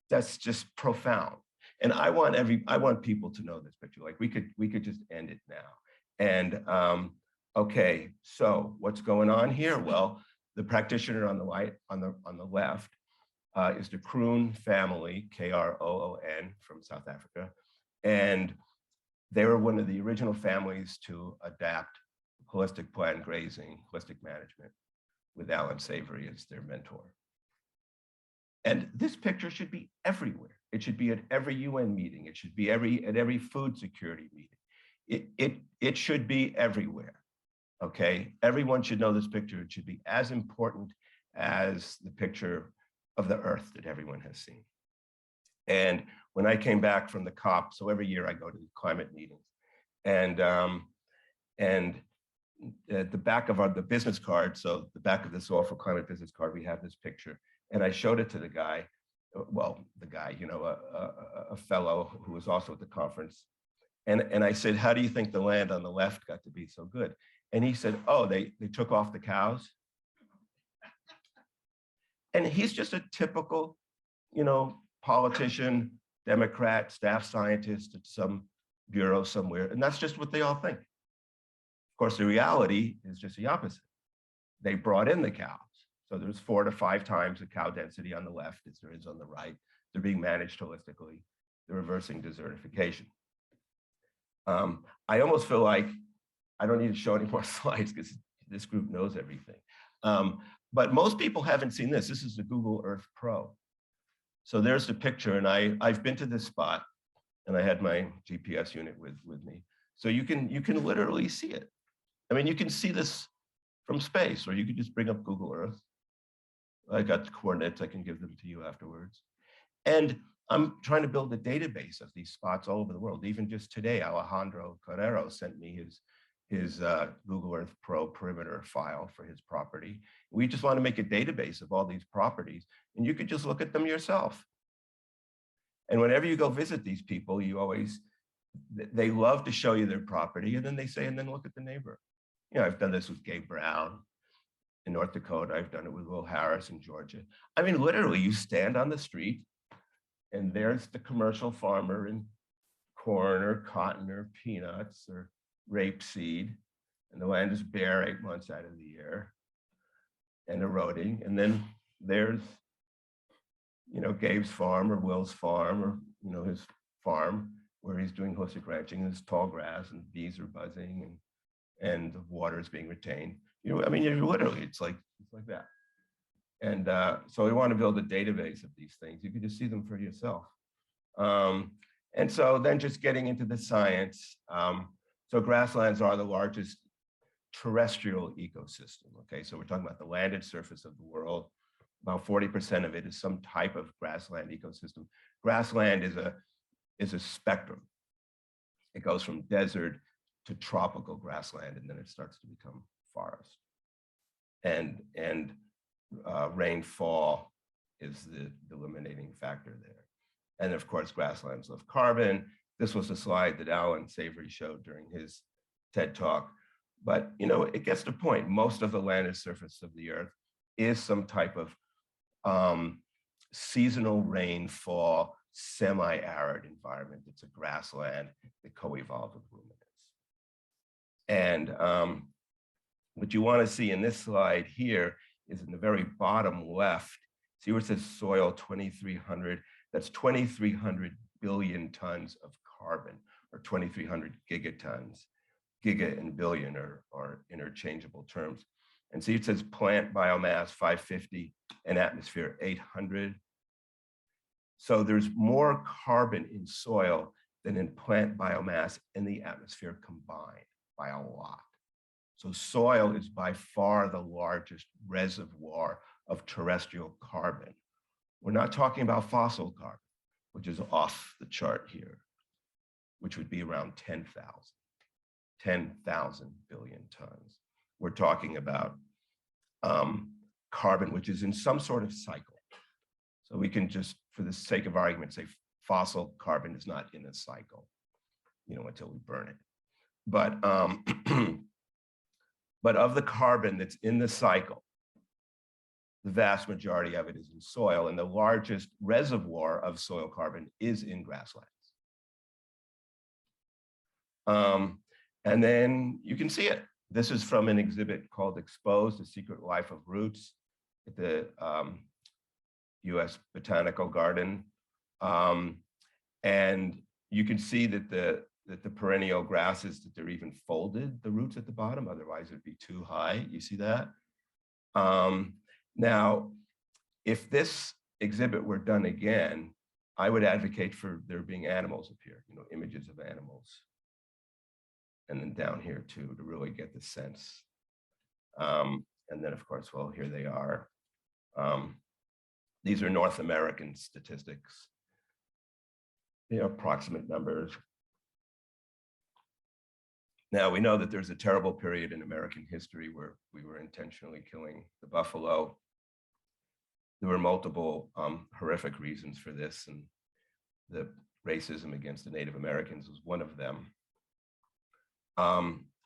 that's just profound. And I want people to know this picture. Like we could just end it now. And okay, so what's going on here? Well, the practitioner on the left is the Kroon family, Kroon, from South Africa. And they were one of the original families to adapt holistic plant grazing, holistic management, with Alan Savory as their mentor. And this picture should be everywhere. It should be at every UN meeting. It should be at every food security meeting. It should be everywhere. Okay, everyone should know this picture. It should be as important as the picture of the Earth that everyone has seen. And when I came back from the COP, so every year I go to the climate meetings, and at the back of the business card, so the back of the Soil4Climate business card, we have this picture, and I showed it to the guy, a fellow who was also at the conference, and I said, how do you think the land on the left got to be so good? And he said, oh, they took off the cows. And he's just a typical, politician, Democrat, staff scientist at some bureau somewhere. And that's just what they all think. Of course, the reality is just the opposite. They brought in the cows. So there's 4 to 5 times the cow density on the left as there is on the right. They're being managed holistically. They're reversing desertification. I almost feel like I don't need to show any more slides because this group knows everything. But most people haven't seen this. This is the Google Earth Pro. So there's the picture, and I've been to this spot, and I had my GPS unit with me. So you can literally see it. I mean, you can see this from space, or you could just bring up Google Earth. I got the coordinates. I can give them to you afterwards. And I'm trying to build a database of these spots all over the world. Even just today, Alejandro Carrero sent me his Google Earth Pro perimeter file for his property. We just want to make a database of all these properties, and you could just look at them yourself. And whenever you go visit these people, they love to show you their property, and then they say, and then look at the neighbor. I've done this with Gabe Brown in North Dakota. I've done it with Will Harris in Georgia. I mean, literally, you stand on the street, and there's the commercial farmer in corn or cotton or peanuts or rapeseed, and the land is bare 8 months out of the year and eroding. And then there's, Gabe's farm or Will's farm or, his farm where he's doing holistic ranching, and there's tall grass and bees are buzzing and the water is being retained. I mean, literally, it's like that. And so we want to build a database of these things. You can just see them for yourself. And so then just getting into the science. So grasslands are the largest terrestrial ecosystem, okay? So we're talking about the landed surface of the world. About 40% of it is some type of grassland ecosystem. Grassland is a spectrum. It goes from desert to tropical grassland, and then it starts to become forest. And rainfall is the eliminating factor there. And of course, grasslands love carbon. This was a slide that Alan Savory showed during his TED Talk. But it gets the point. Most of the landed surface of the Earth is some type of seasonal rainfall, semi-arid environment. It's a grassland that co-evolved with ruminants. And what you want to see in this slide here is in the very bottom left, see where it says soil 2300, that's 2,300 billion tons of carbon, or 2,300 gigatons. giga and billion are interchangeable terms. And see, it says plant biomass 550 and atmosphere 800. So there's more carbon in soil than in plant biomass and the atmosphere combined by a lot. So soil is by far the largest reservoir of terrestrial carbon. We're not talking about fossil carbon, which is off the chart here, which would be around 10,000 billion tons. We're talking about carbon, which is in some sort of cycle. So we can just, for the sake of argument, say fossil carbon is not in a cycle, until we burn it. But, but of the carbon that's in the cycle, the vast majority of it is in soil, and the largest reservoir of soil carbon is in grasslands. And then you can see it. This is from an exhibit called Exposed: The Secret Life of Roots at the US Botanical Garden. And you can see that the perennial grasses, that they're even folded, the roots at the bottom, otherwise it'd be too high. You see that? Now, if this exhibit were done again, I would advocate for there being animals up here, images of animals. And then down here too, to really get the sense. And then of course, well, here they are. These are North American statistics. They are approximate numbers. Now we know that there's a terrible period in American history where we were intentionally killing the buffalo. There were multiple horrific reasons for this, and the racism against the Native Americans was one of them.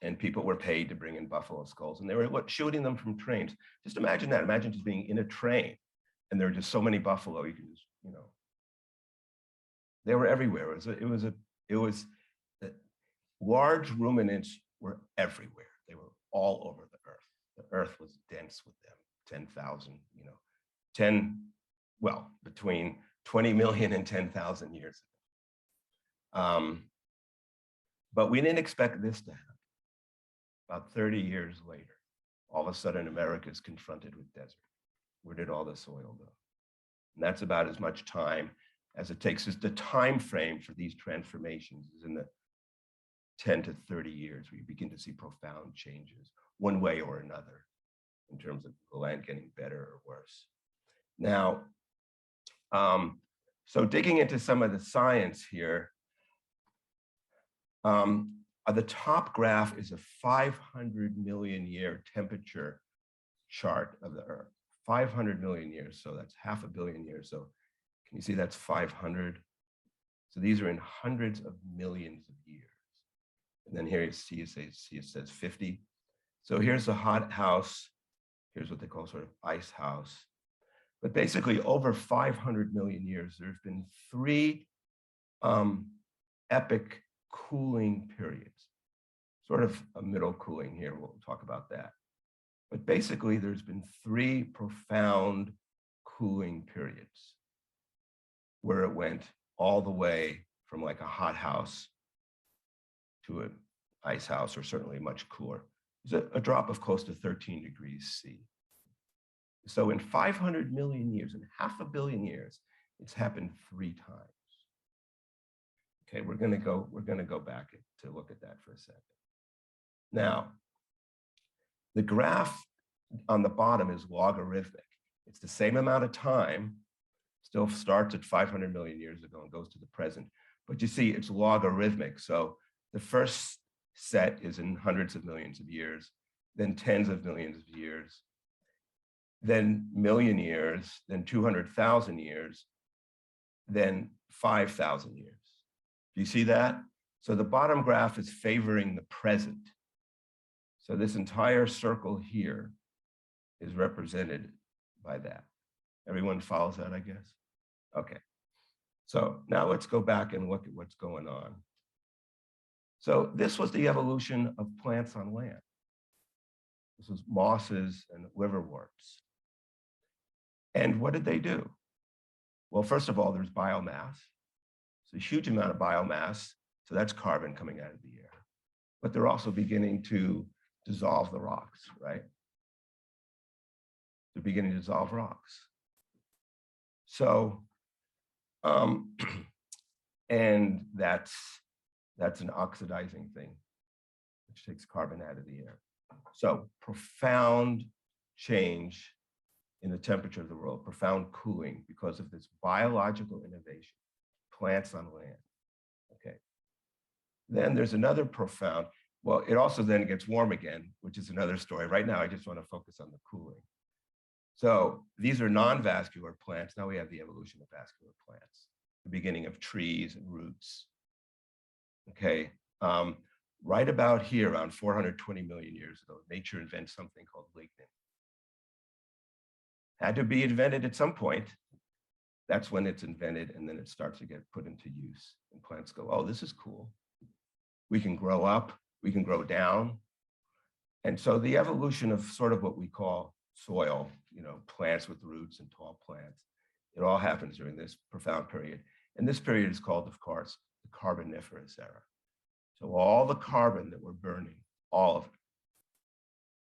And people were paid to bring in buffalo skulls, and they were shooting them from trains. Just imagine that. Imagine just being in a train, and there are just so many buffalo. You can just, they were everywhere. Large ruminants were everywhere. They were all over the earth. The earth was dense with them. 10,000, between 20 million and 10,000 years ago. But we didn't expect this to happen. About 30 years later, all of a sudden, America is confronted with desert. Where did all the soil go? And that's about as much time as it takes. The time frame for these transformations is in the 10 to 30 years, where you begin to see profound changes, one way or another, in terms of the land getting better or worse. Now, so digging into some of the science here, the top graph is a 500 million year temperature chart of the Earth. 500 million years, so that's 500 million years. So can you see that's 500? So these are in hundreds of millions of years. And then here you see it says 50. So here's a hot house. Here's what they call sort of ice house. But basically over 500 million years, there's been 3 epic cooling periods, sort of a middle cooling here. We'll talk about that. But basically, there's been 3 profound cooling periods where it went all the way from like a hot house to an ice house, or certainly much cooler. There's a drop of close to 13 degrees C. So in 500 million years, in 500 million years, it's happened 3 times. Okay, we're gonna go back to look at that for a second. Now, the graph on the bottom is logarithmic. It's the same amount of time, still starts at 500 million years ago and goes to the present. But you see, it's logarithmic. So the first set is in hundreds of millions of years, then tens of millions of years, then million years, then 200,000 years, then 5,000 years. Do you see that? So the bottom graph is favoring the present. So this entire circle here is represented by that. Everyone follows that, I guess? Okay. So now let's go back and look at what's going on. So this was the evolution of plants on land. This was mosses and liverworts. And what did they do? Well, first of all, there's biomass. It's a huge amount of biomass. So that's carbon coming out of the air. but they're also beginning to dissolve the rocks, right? They're beginning to dissolve rocks. So, and that's an oxidizing thing, which takes carbon out of the air. So profound change in the temperature of the world, profound cooling because of this biological innovation, plants on land, okay? Then there's another profound, well, it also then gets warm again, which is another story. Right now, I just want to focus on the cooling. So these are non-vascular plants. Now we have the evolution of vascular plants, the beginning of trees and roots, okay? Right about here, around 420 million years ago, nature invents something called lignin. Had to be invented at some point. That's when it's invented, and then it starts to get put into use. And plants go, oh, this is cool. We can grow up, we can grow down. And so the evolution of sort of what we call soil, you know, plants with roots and tall plants, it all happens during this profound period. And this period is called, of course, the Carboniferous era. So all the carbon that we're burning, all of it,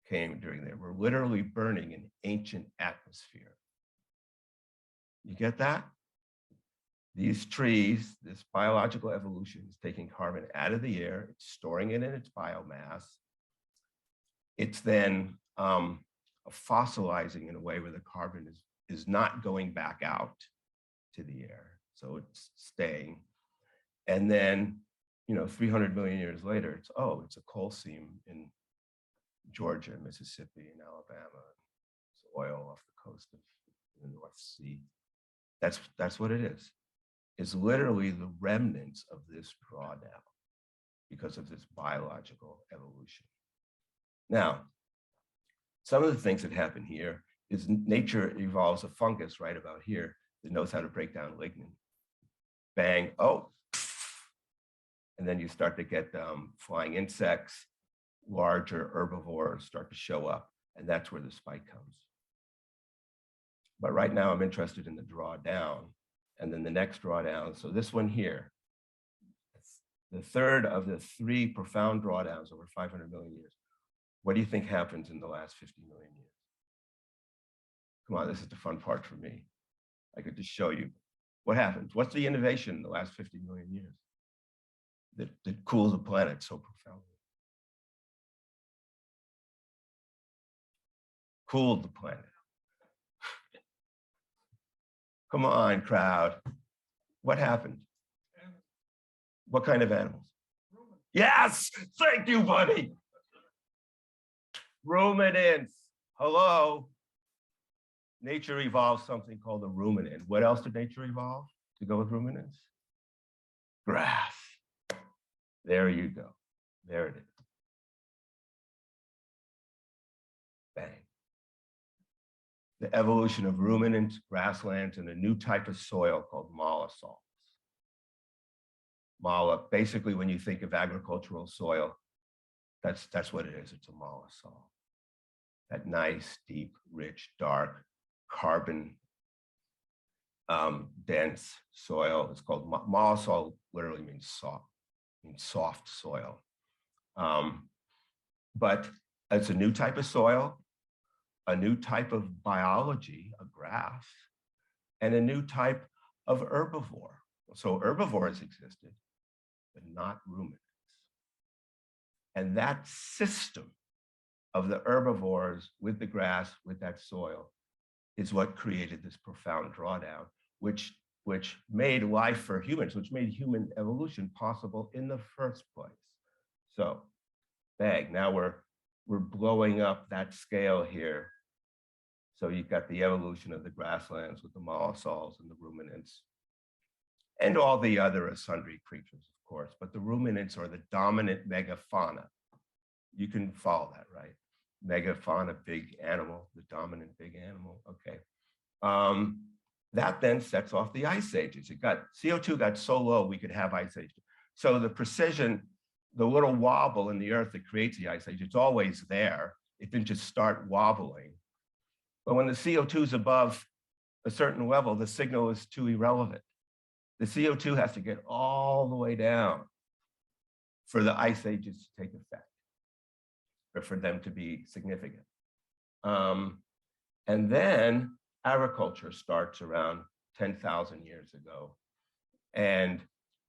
came during there. We're literally burning an ancient atmosphere. You get that? These trees, this biological evolution is taking carbon out of the air, it's storing it in its biomass. It's then fossilizing in a way where the carbon is not going back out to the air. So it's staying. And then, you know, 300 million years later, it's a coal seam in Georgia, Mississippi, and Alabama. It's oil off the coast of the North Sea. That's what it is. It's literally the remnants of this drawdown because of this biological evolution. Now, some of the things that happen here is nature evolves a fungus right about here that knows how to break down lignin. Bang, oh, and then you start to get flying insects, larger herbivores start to show up, and that's where the spike comes. But right now I'm interested in the drawdown, and then the next drawdown. So this one here, the third of the three profound drawdowns over 500 million years. What do you think happens in the last 50 million years? Come on, this is the fun part for me. I could just show you what happens. What's the innovation in the last 50 million years that cools the planet so profoundly? Cooled the planet. Come on, crowd. What happened? What kind of animals? Yes, thank you, buddy. Ruminants. Hello. Nature evolved something called a ruminant. What else did nature evolve to go with ruminants? Grass. There you go. There it is. Bang. The evolution of ruminants, grasslands, and a new type of soil called mollisols. Basically, when you think of agricultural soil, that's what it is. It's a mollisol. That nice, deep, rich, dark, carbon dense soil. It's called mollisol. Literally means soft soil. But it's a new type of soil, a new type of biology, a grass, and a new type of herbivore. So herbivores existed, but not ruminants. And that system of the herbivores with the grass, with that soil, is what created this profound drawdown, which made life for humans, which made human evolution possible in the first place. So, bang, now we're blowing up that scale here. So you've got the evolution of the grasslands with the mollisols and the ruminants, and all the other sundry creatures, of course, but the ruminants are the dominant megafauna. You can follow that, right? Megafauna, big animal, the dominant big animal, okay. That then sets off the ice ages. CO2 got so low we could have ice ages. So the precision, the little wobble in the earth that creates the ice age, it's always there. It didn't just start wobbling. But when the CO2 is above a certain level, the signal is too irrelevant. The CO2 has to get all the way down for the ice ages to take effect, or for them to be significant. And then agriculture starts around 10,000 years ago, and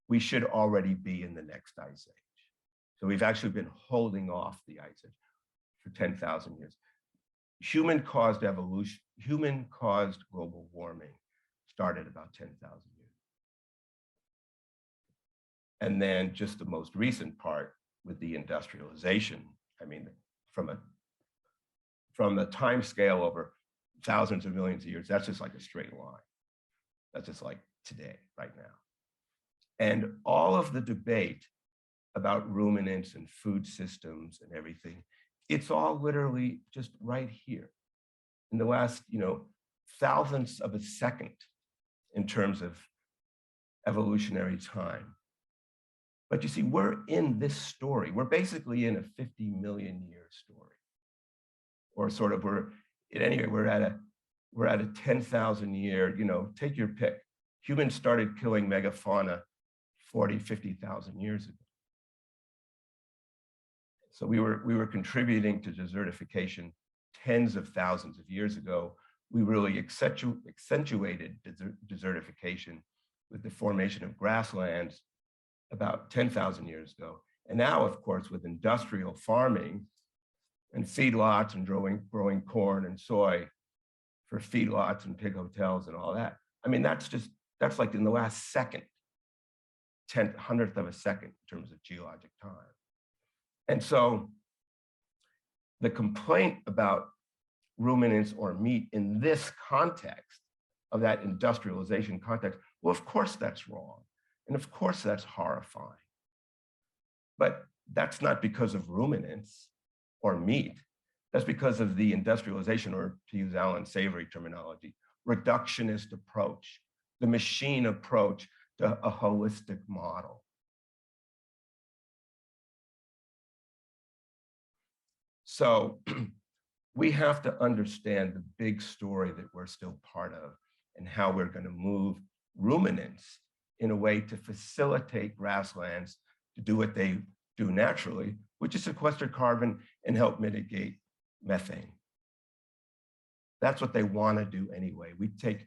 we should already be in the next ice age. So we've actually been holding off the ice age for 10,000 years. Human-caused evolution, human-caused global warming started about 10,000 years. And then just the most recent part with the industrialization, I mean, from the time scale over thousands of millions of years, that's just like a straight line. That's just like today, right now. And all of the debate about ruminants and food systems and everything, it's all literally just right here in the last, thousandths of a second in terms of evolutionary time. But you see, we're in this story. We're basically in a 50 million year story. Or sort of we're at a 10,000 year, take your pick. Humans started killing megafauna 40, 50,000 years ago. So we were contributing to desertification tens of thousands of years ago. We really accentuated desertification with the formation of grasslands about 10,000 years ago. And now, of course, with industrial farming and feedlots and growing corn and soy for feedlots and pig hotels and all that. I mean, that's like in the last second, 100th of a second in terms of geologic time. And so the complaint about ruminants or meat in this context of that industrialization context, well, of course that's wrong. And of course that's horrifying. But that's not because of ruminants or meat. That's because of the industrialization, or to use Alan Savory terminology, reductionist approach, the machine approach to a holistic model. So we have to understand the big story that we're still part of and how we're going to move ruminants in a way to facilitate grasslands to do what they do naturally, which is sequester carbon and help mitigate methane. That's what they want to do anyway. We take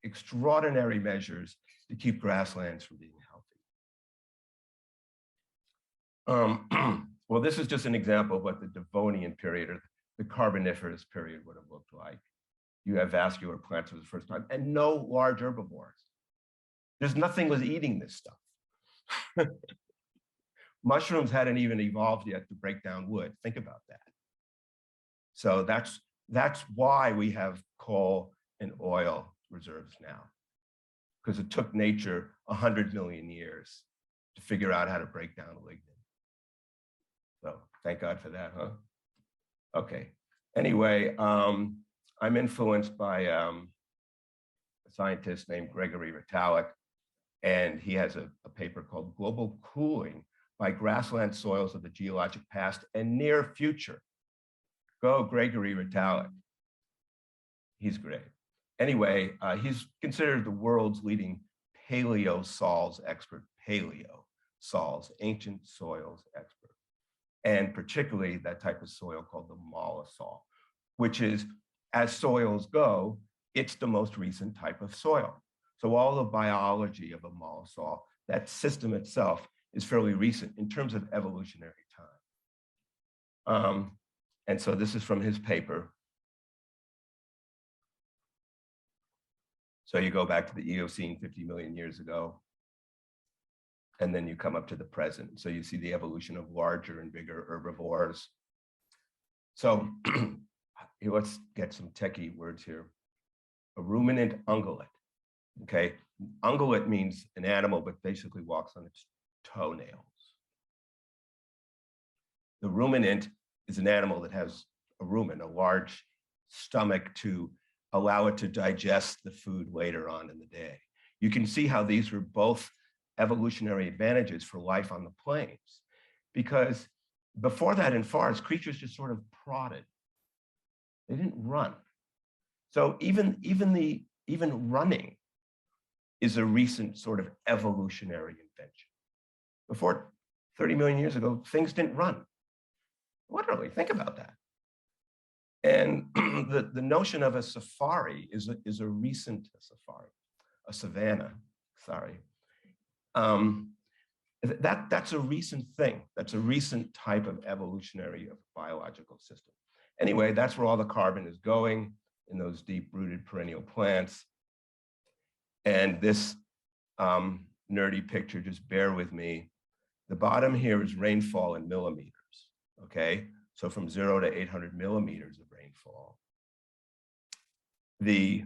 extraordinary measures to keep grasslands from being healthy. Well, this is just an example of what the Devonian period or the Carboniferous period would have looked like. You have vascular plants for the first time and no large herbivores. There's nothing was eating this stuff. Mushrooms hadn't even evolved yet to break down wood. Think about that. So that's why we have coal and oil reserves now, because it took nature 100 million years to figure out how to break down lignin. So thank God for that, huh? Okay. Anyway, I'm influenced by a scientist named Gregory Retallick, and he has a paper called Global Cooling by Grassland Soils of the Geologic Past and Near Future. Go, Gregory Retallick. He's great. Anyway, he's considered the world's leading paleosols expert, paleosols, ancient soils expert, and particularly that type of soil called the mollisol, which is, as soils go, it's the most recent type of soil. So all the biology of a mollisol, that system itself, is fairly recent in terms of evolutionary time. And so this is from his paper. So you go back to the Eocene 50 million years ago, and then you come up to the present. So you see the evolution of larger and bigger herbivores. So let's get some techie words here. A ruminant ungulate, okay? Ungulate means an animal, but basically walks on its toenails. The ruminant is an animal that has a rumen, a large stomach to allow it to digest the food later on in the day. You can see how these were both evolutionary advantages for life on the plains, because before that in forests, creatures just sort of prodded. They didn't run. So even running is a recent sort of evolutionary invention. Before 30 million years ago, things didn't run. Literally, think about that. And the notion of a safari is a recent safari, a savanna, sorry. That's a recent thing. That's a recent type of evolutionary of biological system. Anyway, that's where all the carbon is going in those deep-rooted perennial plants. And this nerdy picture, just bear with me. The bottom here is rainfall in millimeters, okay? So from 0 to 800 millimeters of rainfall. The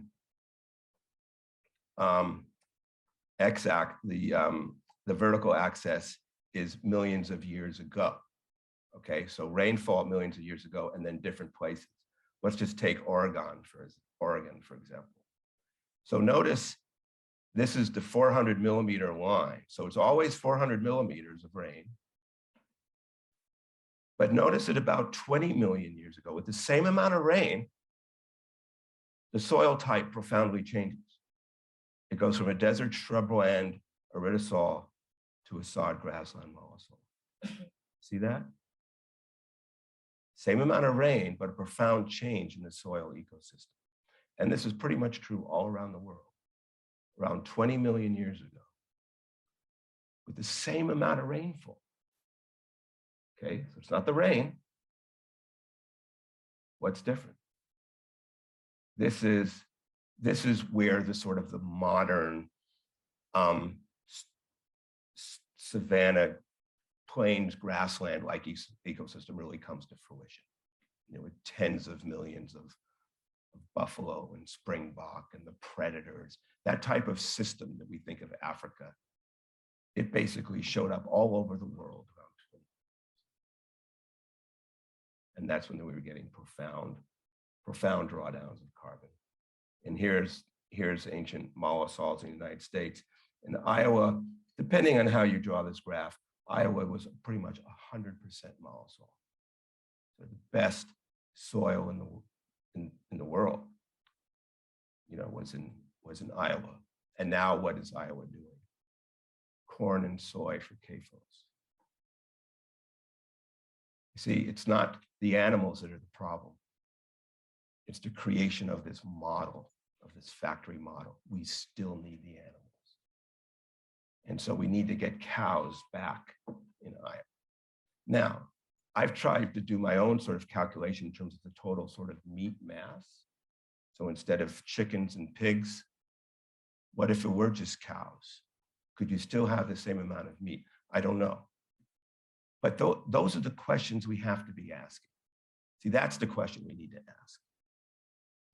the vertical axis is millions of years ago. Okay, so rainfall millions of years ago, and then different places. Let's just take Oregon, for example. So notice this is the 400 millimeter line. So it's always 400 millimeters of rain. But notice that about 20 million years ago, with the same amount of rain, the soil type profoundly changes. It goes from a desert shrubland aridisol to a sod grassland mollisol. See that? Same amount of rain, but a profound change in the soil ecosystem. And this is pretty much true all around the world. Around 20 million years ago, with the same amount of rainfall. Okay, so it's not the rain. What's different? This is where the sort of the modern savanna plains grassland-like ecosystem really comes to fruition. You know, with tens of millions of buffalo and springbok and the predators, that type of system that we think of Africa, it basically showed up all over the world around 20. And that's when we were getting profound drawdowns of carbon. And here's ancient mollisols in the United States. In Iowa, depending on how you draw this graph, Iowa was pretty much 100% mollisol. So the best soil in the world, you know, was in Iowa. And now what is Iowa doing? Corn and soy for CAFOs. You see, it's not the animals that are the problem. It's the creation of this model, of this factory model. We still need the animals. And so we need to get cows back in Iowa. Now, I've tried to do my own sort of calculation in terms of the total sort of meat mass. So instead of chickens and pigs, what if it were just cows? Could you still have the same amount of meat? I don't know. But those are the questions we have to be asking. See, that's the question we need to ask.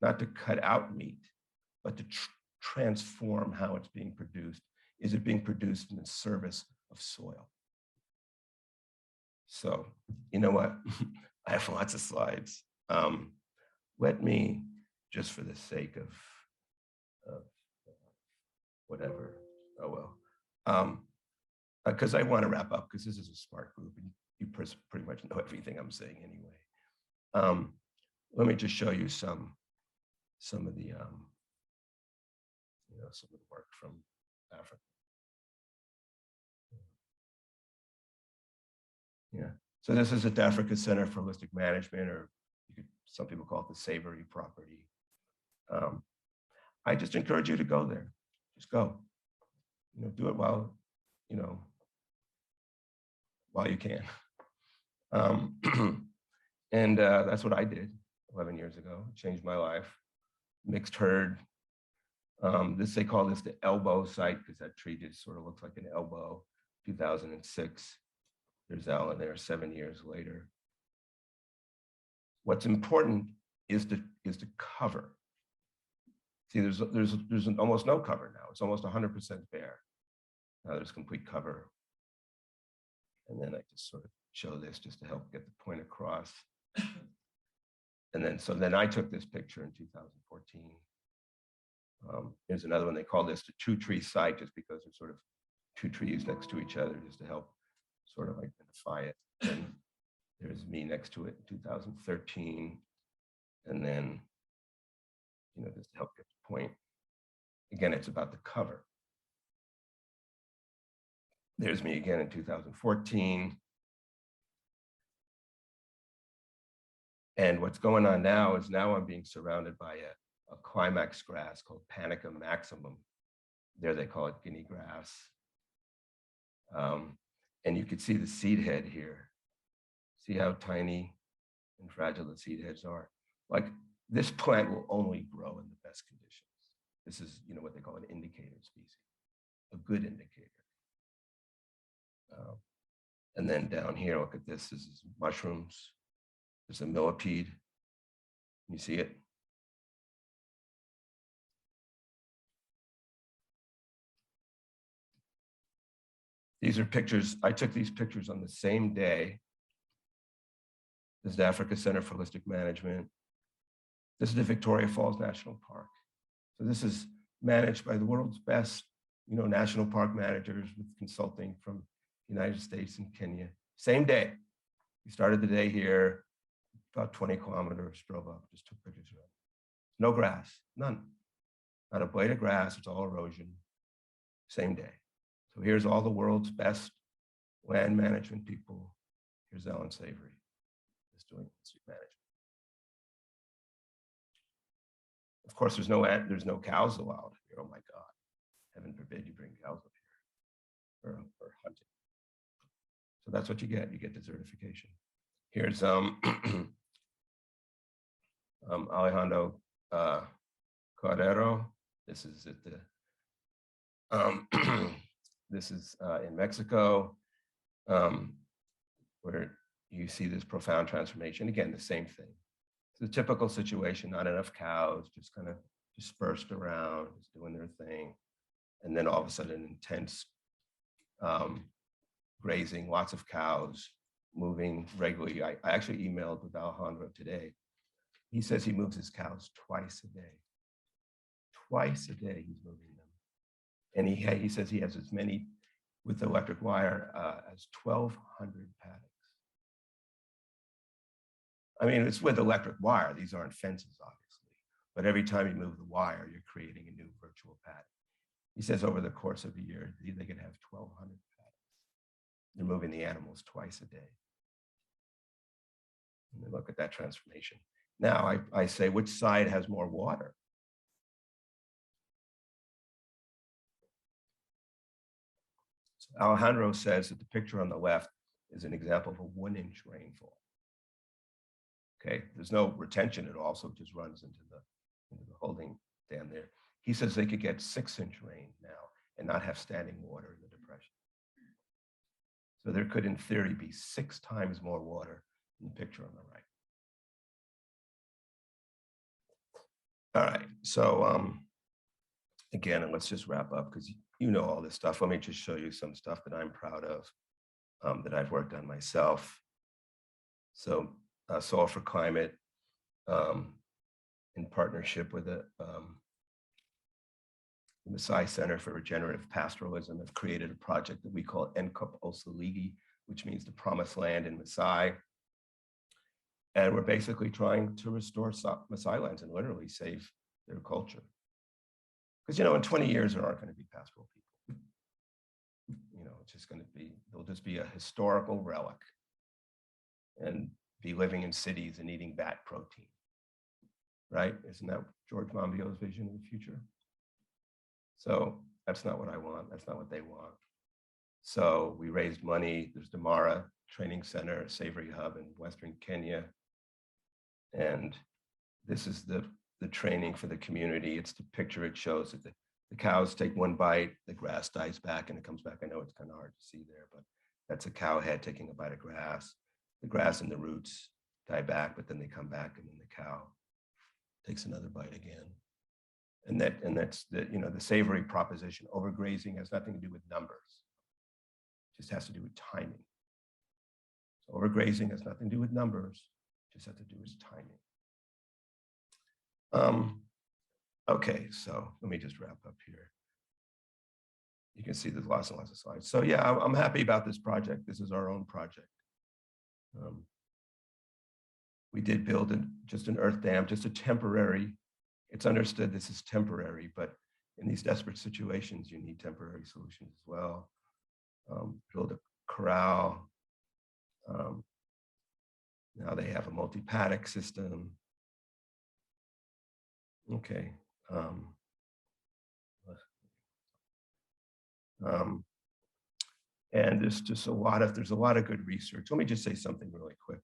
Not to cut out meat, but to transform how it's being produced. Is it being produced in the service of soil? So, you know what? I have lots of slides. Let me, just for the sake of whatever, oh well. Because I want to wrap up, because this is a smart group, and you pretty much know everything I'm saying anyway. Let me just show you some of the, some of the work from Africa. Yeah, so this is at the Africa Center for Holistic Management, or some people call it the Savory Property. I just encourage you to go there. Just go. You know, do it while you can. And that's what I did 11 years ago. It changed my life. Mixed herd. They call this the elbow site, because that tree just sort of looks like an elbow. 2006. There's Alan there 7 years later. What's important is to cover. See, there's almost no cover now. It's almost 100% bare. Now there's complete cover. And then I just sort of show this just to help get the point across. And then I took this picture in 2014. Here's another one. They call this the two-tree site, just because there's sort of two trees next to each other, just to help sort of identify it. And there's me next to it in 2013. And then, just to help get the point. Again, it's about the cover. There's me again in 2014. And what's going on now is now I'm being surrounded by a climax grass called Panica maximum. There they call it guinea grass. And you can see the seed head here. See how tiny and fragile the seed heads are. Like this plant will only grow in the best conditions. This is, you know, what they call an indicator species, a good indicator. And then down here, look at this. This is mushrooms. There's a millipede. You see it? These are pictures. I took these pictures on the same day. This is the Africa Center for Holistic Management. This is the Victoria Falls National Park. So this is managed by the world's best, you know, national park managers with consulting from the United States and Kenya. Same day. We started the day here, about 20 kilometers, drove up, just took pictures of it. No grass, none. Not a blade of grass, it's all erosion. Same day. So here's all the world's best land management people. Here's Ellen Savory, just doing street management. Of course, there's no cows allowed here. Oh my God, heaven forbid you bring cows up here or hunting. So that's what you get desertification. Here's Alejandro Cordero. This is at the this is in Mexico, where you see this profound transformation. Again, the same thing. It's a typical situation, not enough cows, just kind of dispersed around, just doing their thing. And then all of a sudden, intense grazing, lots of cows moving regularly. I actually emailed with Alejandro today. He says he moves his cows twice a day. Twice a day he's moving them. And he says he has as many with electric wire as 1,200 paddocks. I mean, it's with electric wire. These aren't fences, obviously. But every time you move the wire, you're creating a new virtual paddock. He says over the course of a year, they could have 1,200 paddocks. They're moving the animals twice a day. And then look at that transformation. Now I say, which side has more water? So Alejandro says that the picture on the left is an example of a 1-inch rainfall. Okay, there's no retention at all, so it just runs into the holding dam there. He says they could get 6-inch rain now and not have standing water in the depression. So there could, in theory, be 6 times more water in the picture on the right. All right, so again, and let's just wrap up because you know all this stuff. Let me just show you some stuff that I'm proud of, that I've worked on myself. So Soil4Climate, in partnership with the Maasai Center for Regenerative Pastoralism, have created a project that we call Nkop Osaligi, which means the promised land in Maasai. And we're basically trying to restore Maasai lands and literally save their culture. Because, you know, in 20 years, there aren't going to be pastoral people. You know, it's just going to be, they'll just be a historical relic and be living in cities and eating bat protein, right? Isn't that George Monbiot's vision of the future? So that's not what I want. That's not what they want. So we raised money. There's Damara Training Center, a savory hub in Western Kenya. And this is the training for the community. It's the picture it shows that the cows take one bite, the grass dies back and it comes back. I know it's kind of hard to see there, but that's a cow head taking a bite of grass. The grass and the roots die back, but then they come back and then the cow takes another bite again. And that's the, you know, the savory proposition. Overgrazing has nothing to do with numbers. It just has to do with timing. So overgrazing has nothing to do with numbers, just has to do with timing. Okay, so let me just wrap up here. You can see there's lots and lots of slides. So yeah, I'm happy about this project. This is our own project. We did build just an earth dam, just a temporary. It's understood this is temporary, but in these desperate situations, you need temporary solutions as well. build a corral. Now they have a multi-paddock system. Okay. And there's just a lot of good research. Let me just say something really quick.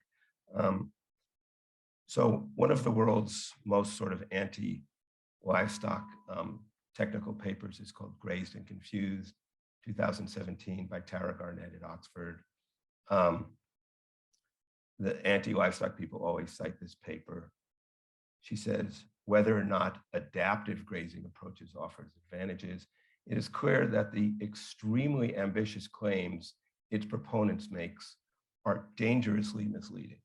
So one of the world's most sort of anti-livestock technical papers is called Grazed and Confused, 2017 by Tara Garnett at Oxford. The anti-livestock people always cite this paper. She says, whether or not adaptive grazing approaches offers advantages, it is clear that the extremely ambitious claims its proponents makes are dangerously misleading.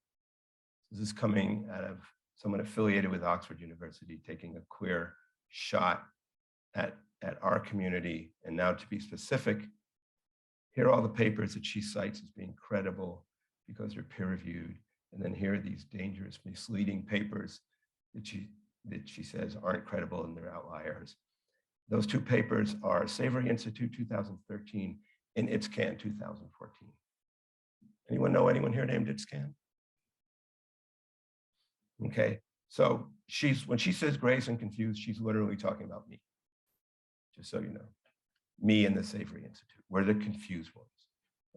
This is coming out of someone affiliated with Oxford University, taking a clear shot at our community. And now, to be specific, here are all the papers that she cites as being credible because they're peer-reviewed. And then here are these dangerous, misleading papers that she says aren't credible and they're outliers. Those two papers are Savory Institute 2013 and Itzkan 2014. Anyone know anyone here named Itzkan? Okay, so when she says Grazed and Confused, she's literally talking about me. Just so you know, me and the Savory Institute, we're the confused ones,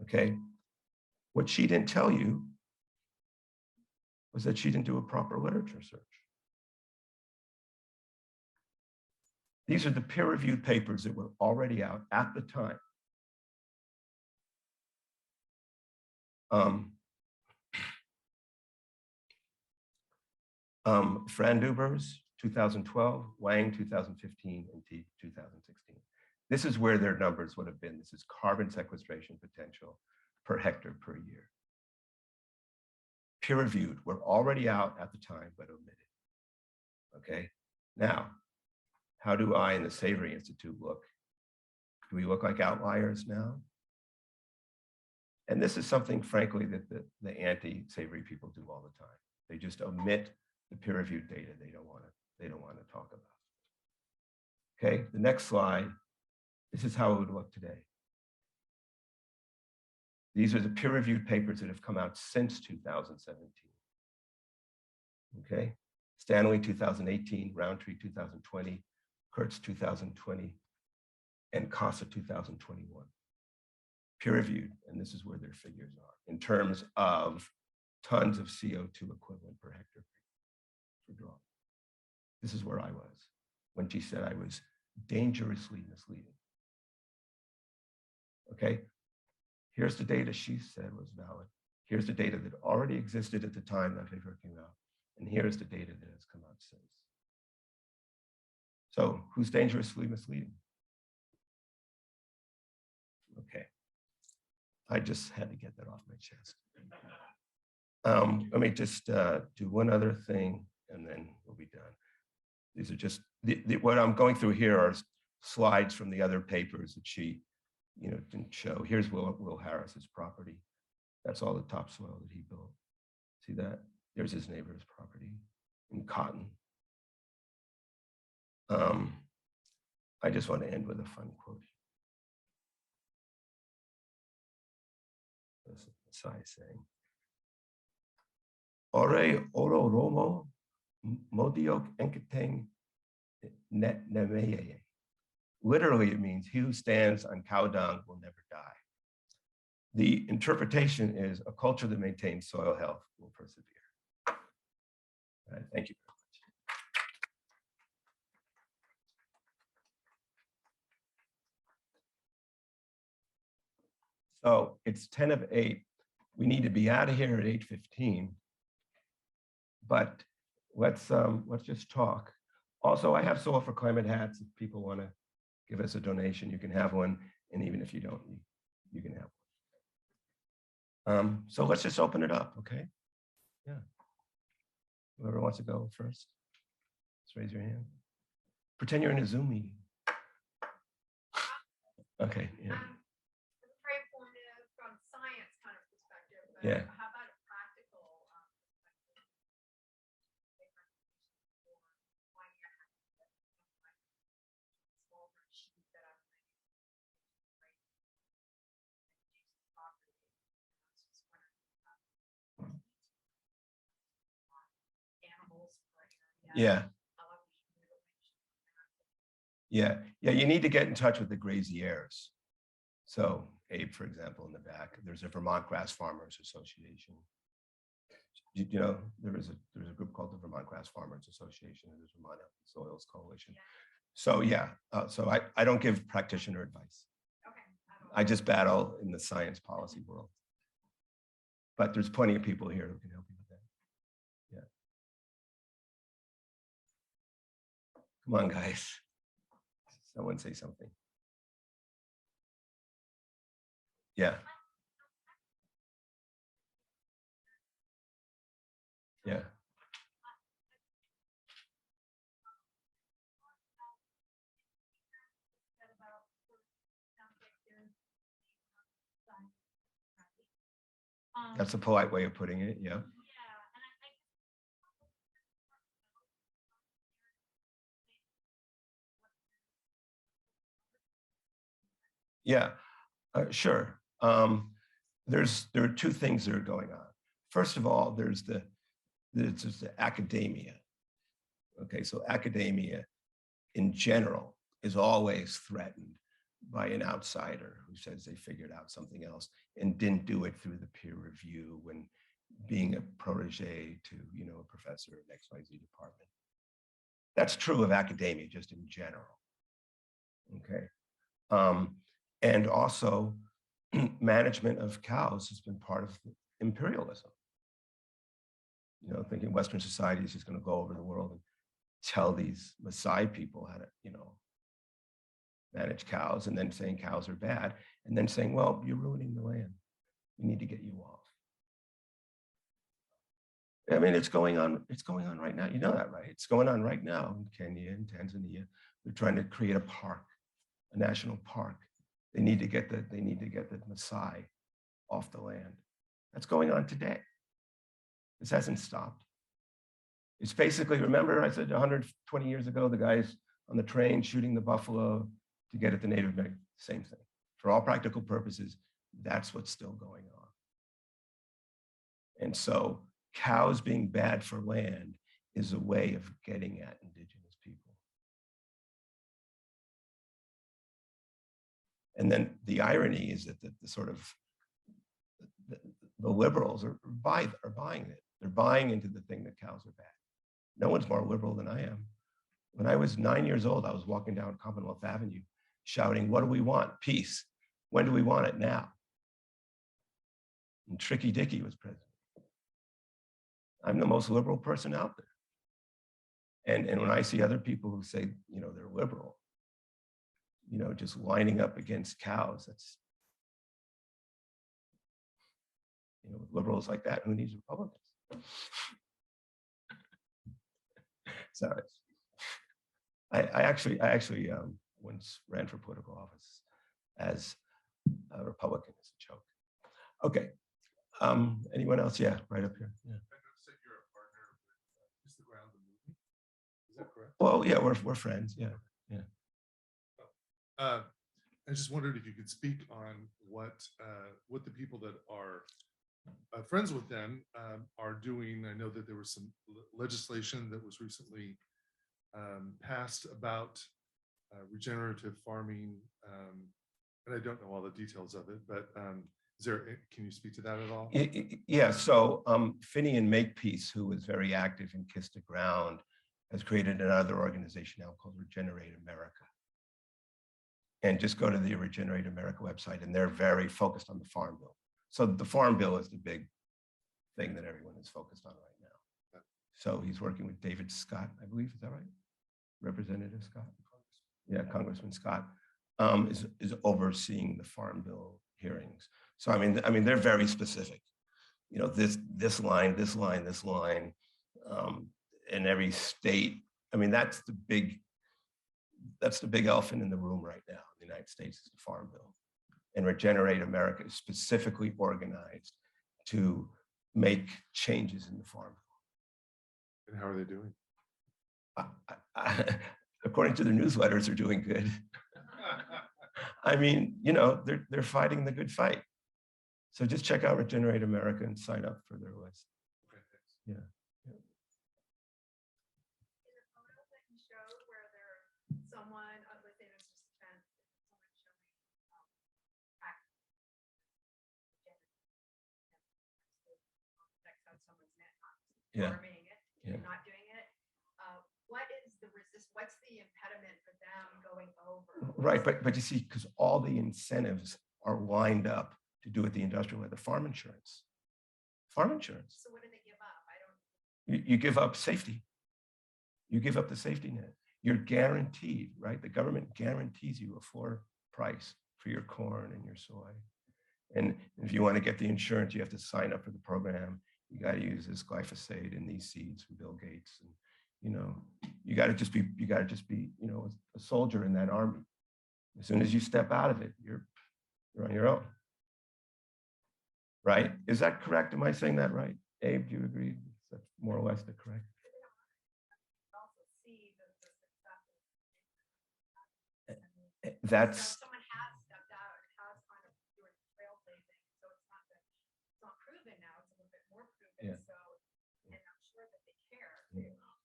okay? What she didn't tell you was that she didn't do a proper literature search. These are the peer-reviewed papers that were already out at the time. Frandubers, 2012, Wang, 2015, and Teague, 2016. This is where their numbers would have been. This is carbon sequestration potential per hectare per year. Peer-reviewed, were already out at the time, but omitted. Okay, now, how do I and the Savory Institute look? Do we look like outliers now? And this is something, frankly, that the anti-Savory people do all the time. They just omit the peer-reviewed data they don't want to talk about. Okay, the next slide. This is how it would look today. These are the peer-reviewed papers that have come out since 2017. Okay, Stanley 2018, Roundtree 2020, Kurtz 2020, and CASA 2021. Peer-reviewed, and this is where their figures are in terms of tons of CO2 equivalent per hectare for draw. This is where I was when she said I was dangerously misleading. Okay, here's the data she said was valid. Here's the data that already existed at the time that paper came out. And here's the data that has come out since. So who's dangerously misleading? Okay, I just had to get that off my chest. Let me just do one other thing and then we'll be done. These are just, what I'm going through here are slides from the other papers that she didn't show. Here's Will Harris's property. That's all the topsoil that he built. See that? There's his neighbor's property in cotton. I just want to end with a fun quote. This is Sai saying, Ore oro romo modiok enketeng net nemeye. Literally, it means he who stands on cow dung will never die. The interpretation is a culture that maintains soil health will persevere. All right, thank you very much. So it's 10 of 8. We need to be out of here at 8:15. But let's just talk. Also, I have Soil4Climate hats. If people want to give us a donation, you can have one. And even if you don't, you can have one. So let's just open it up, okay? Yeah. Whoever wants to go first, just raise your hand. Pretend you're in a Zoom meeting. Okay, yeah. Very informative from science kind of perspective, but Yeah. how about a practical perspective? For why you have small sheet that I'm Yeah. Yeah, you need to get in touch with the graziers. So Abe, for example, in the back, there's a Vermont Grass Farmers Association. You know, there's a group called the Vermont Grass Farmers Association, and there's Vermont Soils Coalition. So yeah, so I don't give practitioner advice. Okay. I just battle in the science policy world. But there's plenty of people here who can help you with that. Yeah. Come on, guys. Someone say something. Yeah. Yeah. That's a polite way of putting it. Yeah. Yeah, sure. There are two things that are going on. First of all, there's the academia. Okay, so academia in general is always threatened by an outsider who says they figured out something else and didn't do it through the peer review when being a protege to, you know, a professor at XYZ department. That's true of academia just in general. Okay. And also management of cows has been part of imperialism. You know, thinking Western society is just going to go over the world and tell these Maasai people how to, you know, manage cows, and then saying cows are bad, and then saying, well, you're ruining the land. We need to get you off. I mean, it's going on right now. You know that, right? It's going on right now in Kenya and Tanzania. They're trying to create a park, a national park. They need to get the Maasai off the land. That's going on today. This hasn't stopped. It's basically, remember I said 120 years ago, the guys on the train shooting the buffalo to get at the Native American, same thing. For all practical purposes, that's what's still going on. And so cows being bad for land is a way of getting at indigenous people. And then the irony is that the sort of the liberals are buying it. They're buying into the thing that cows are bad. No one's more liberal than I am. When I was 9 years old, I was walking down Commonwealth Avenue shouting, what do we want? Peace. When do we want it? Now. And Tricky Dicky was president. I'm the most liberal person out there. And when I see other people who say, you know, they're liberal, you know, just lining up against cows, that's, you know, with liberals like that, who needs Republicans? Sorry. I actually once ran for political office as a Republican as a joke. Okay. Anyone else? Yeah, right up here. Yeah. I noticed that you're a partner with Is the Ground the Movie? Is that correct? Well, yeah, we're friends. Yeah, yeah. I just wondered if you could speak on what the people that are friends with them are doing. I know that there was some legislation that was recently passed about regenerative farming, and I don't know all the details of it, but can you speak to that at all? Yeah, so Finian Makepeace, who was very active in Kiss the Ground, has created another organization now called Regenerate America. And just go to the Regenerate America website, and they're very focused on the Farm Bill. So the Farm Bill is the big thing that everyone is focused on right now. So he's working with David Scott, I believe, is that right? Representative Scott? Yeah, Congressman Scott is overseeing the Farm Bill hearings. So I mean, they're very specific. You know, this line, in every state. I mean, that's the big elephant in the room right now in the United States is the Farm Bill. And Regenerate America is specifically organized to make changes in the Farm Bill. And how are they doing? According to the newsletters, they're doing good. I mean, you know, they're fighting the good fight. So just check out Regenerate America and sign up for their list. Okay, thanks. Yeah. Yeah. farming it, Yeah. and not doing it. What is the what's the impediment for them going over? Right, but you see, because all the incentives are lined up to do it the industrial way, the farm insurance. Farm insurance. So what do they give up? I don't. You give up safety. You give up the safety net. You're guaranteed, right? The government guarantees you a floor price for your corn and your soy. And if you want to get the insurance, you have to sign up for the program. You got to use this glyphosate in these seeds from Bill Gates. And, you know, you got to just be, you know, a soldier in that army. As soon as you step out of it, you're on your own. Right? Is that correct? Am I saying that right? Abe, do you agree? Is that more or less the correct? Also see the success. That's Someone has stepped out and has kind of doing trailblazing, so it's not proven now. It's a little bit more proven. Yeah. So, and I'm sure that they care.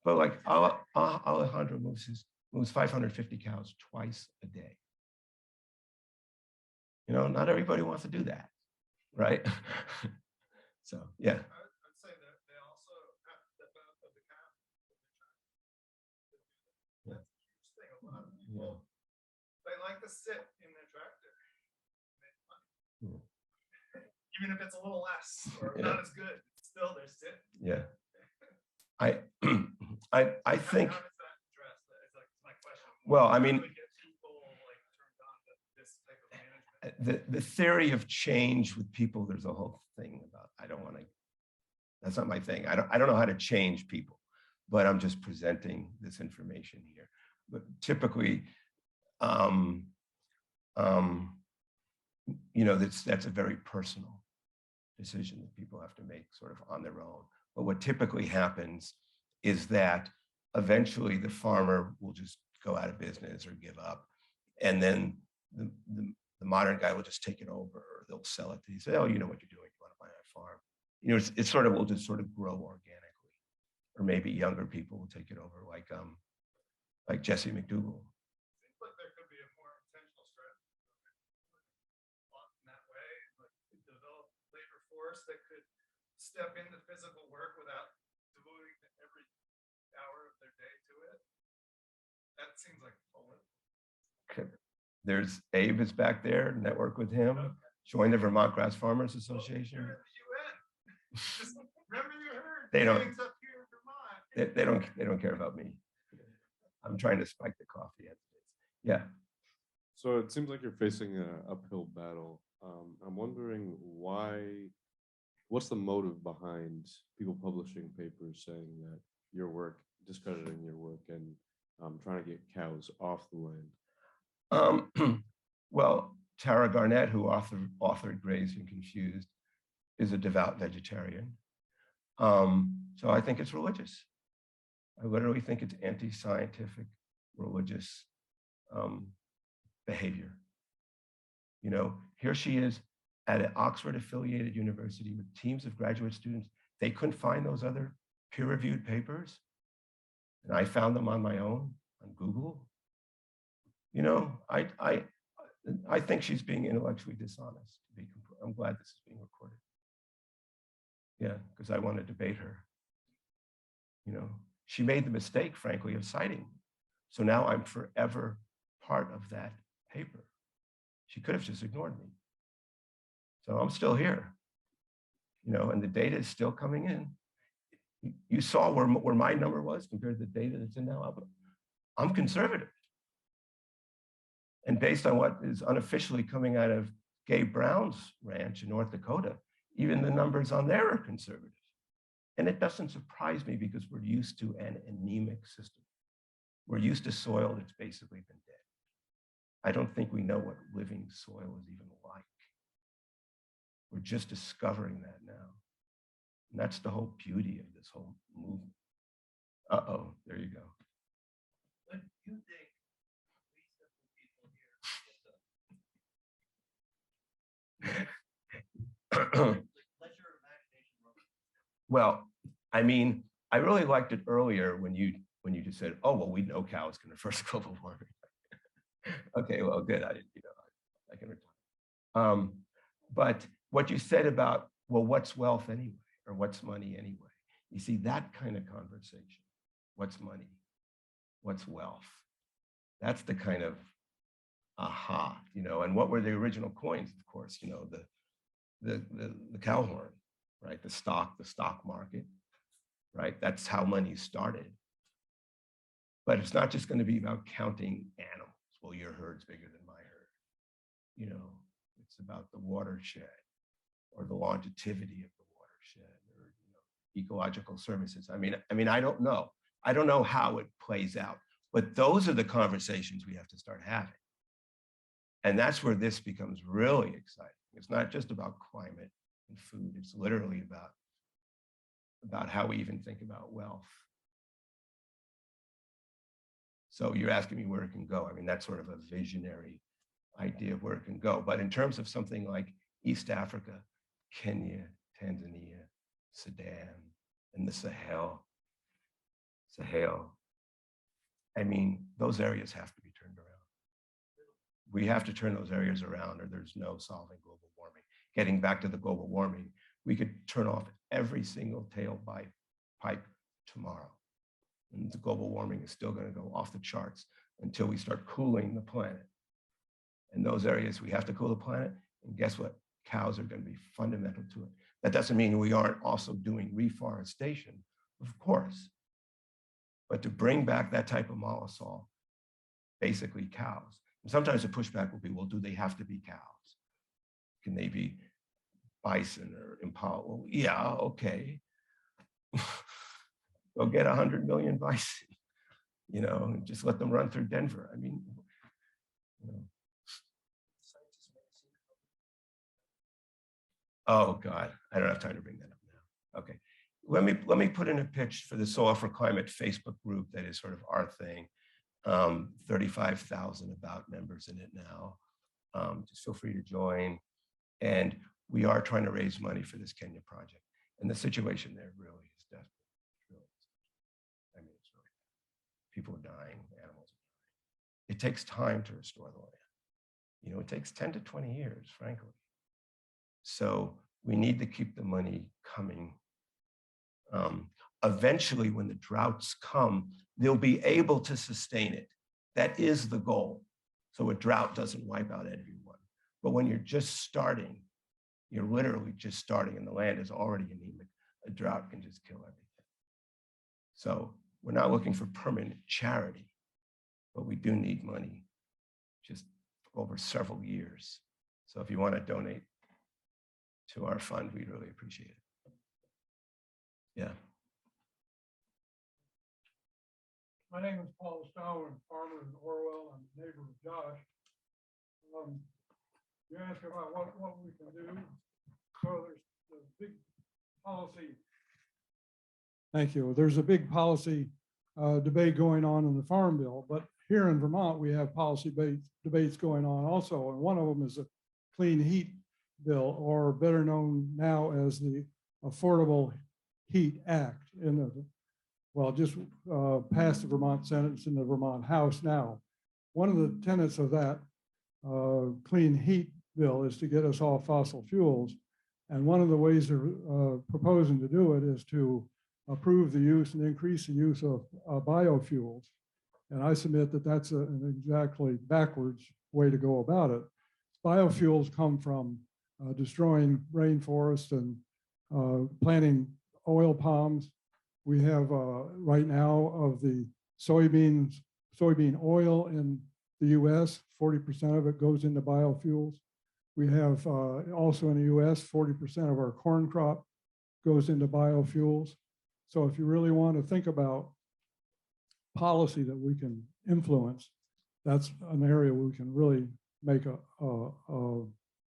But like Alejandro moves 550 cows twice a day. You know, not everybody wants to do that, right? So yeah. I'd say that they also have to step out of the cab. Yeah. That's a huge thing. A lot of people, they like to sit in their tractor. Yeah. Even if it's a little less or Yeah. not as good, still they're sitting. Yeah. I think. How does that address that? It's like my question. Well, I How do mean, we get people like turned on to this type of management? the theory of change with people, there's a whole thing about, I don't want to, that's not my thing. I don't know how to change people, but I'm just presenting this information here. But typically, you know, that's a very personal decision that people have to make sort of on their own. But what typically happens is that eventually the farmer will just go out of business or give up. And then the modern guy will just take it over, or they'll sell it to you. Say, oh, you know what you're doing. You want to buy our farm. You know, it's sort of, will just sort of grow organically. Or maybe younger people will take it over, like Jesse McDougall. Seems like there could be a more intentional strategy in that way, like develop labor force that could step into physical work without devoting every hour of their day to it. That seems like Poland. Okay. There's Abe is back there. Network with him. Okay. Join the Vermont Grass Farmers Association. Well, you're at the UN. Just remember you heard. They don't. Up here in Vermont. They don't care about me. I'm trying to spike the coffee. Yeah. So it seems like you're facing an uphill battle. I'm wondering what's the motive behind people publishing papers saying that your work, discrediting your work, and trying to get cows off the land? Well, Tara Garnett, who authored Grazed and Confused, is a devout vegetarian. So I think it's religious. I literally think it's anti-scientific, religious behavior. You know, here she is at an Oxford-affiliated university with teams of graduate students. They couldn't find those other peer-reviewed papers, and I found them on my own on Google. You know, I think she's being intellectually dishonest. I'm glad this is being recorded. Yeah, because I want to debate her. You know, she made the mistake, frankly, of citing me. So now I'm forever part of that paper. She could have just ignored me. So I'm still here. You know, and the data is still coming in. You saw where my number was compared to the data that's in now. I'm conservative. And based on what is unofficially coming out of Gabe Brown's ranch in North Dakota, even the numbers on there are conservative. And it doesn't surprise me because we're used to an anemic system. We're used to soil that's basically been dead. I don't think we know what living soil is even like. We're just discovering that now. And that's the whole beauty of this whole movement. Uh-oh, there you go. What do you think? Well, I mean, I really liked it earlier when you just said, "Oh, well, we know cows can reverse global warming." Okay, well, good. I can retire. But what you said about, well, what's wealth anyway, or what's money anyway? You see that kind of conversation. What's money? What's wealth? That's the kind of aha, you know, and what were the original coins? Of course, you know, the cow horn, right? The stock market, right? That's how money started. But it's not just going to be about counting animals. Well, your herd's bigger than my herd. You know, it's about the watershed or the longevity of the watershed or, you know, ecological services. I mean, I don't know. I don't know how it plays out, but those are the conversations we have to start having. And that's where this becomes really exciting. It's not just about climate and food. It's literally about how we even think about wealth. So you're asking me where it can go. I mean, that's sort of a visionary idea of where it can go. But in terms of something like East Africa, Kenya, Tanzania, Sudan, and the Sahel, I mean, those areas have to be turned around. We have to turn those areas around or there's no solving global warming. Getting back to the global warming, we could turn off every single tailpipe tomorrow. And the global warming is still going to go off the charts until we start cooling the planet. In those areas, we have to cool the planet. And guess what? Cows are going to be fundamental to it. That doesn't mean we aren't also doing reforestation, of course. But to bring back that type of mollisol, basically cows. And sometimes the pushback will be, well, do they have to be cows? Can they be bison or impala? Well, yeah, okay. Go get 100 million bison, you know, and just let them run through Denver. I mean, you know. Oh God, I don't have time to bring that up now. Okay, let me put in a pitch for the Soil4Climate Facebook group that is sort of our thing. 35,000 about members in it now. Just feel free to join. And we are trying to raise money for this Kenya project. And the situation there really is desperate. I mean, it's really bad. People are dying, animals are dying. It takes time to restore the land. You know, it takes 10 to 20 years, frankly. So we need to keep the money coming. Eventually, when the droughts come, they'll be able to sustain it. That is the goal. So a drought doesn't wipe out everyone. But when you're just starting, you're literally just starting and the land is already anemic, a drought can just kill everything. So we're not looking for permanent charity, but we do need money just over several years. So if you want to donate to our fund, we'd really appreciate it. Yeah. My name is Paul Stowe, I'm a farmer in Orwell. I'm a neighbor of Josh. You asked about what we can do. So there's a big policy. Thank you. There's a big policy debate going on in the Farm Bill, but here in Vermont, we have policy debates going on also. And one of them is a clean heat bill, or better known now as the Affordable Heat Act. Just passed the Vermont Senate. It's in the Vermont House now. One of the tenets of that clean heat bill is to get us off fossil fuels. And one of the ways they're proposing to do it is to approve the use and increase the use of biofuels. And I submit that that's an exactly backwards way to go about it. Biofuels come from destroying rainforests and planting oil palms. We have right now of the soybean oil in the US, 40% of it goes into biofuels. We have also in the US, 40% of our corn crop goes into biofuels. So if you really want to think about policy that we can influence, that's an area where we can really make a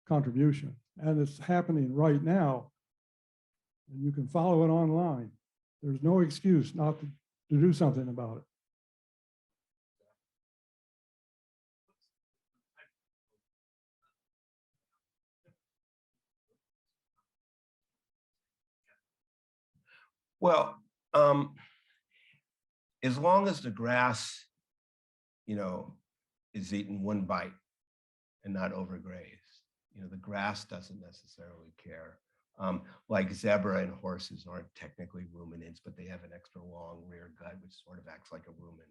contribution. And it's happening right now. And you can follow it online. There's no excuse not to do something about it. Well, as long as the grass, you know, is eaten one bite and not overgrazed, you know, the grass doesn't necessarily care Like zebra and horses aren't technically ruminants, but they have an extra long rear gut, which sort of acts like a rumen.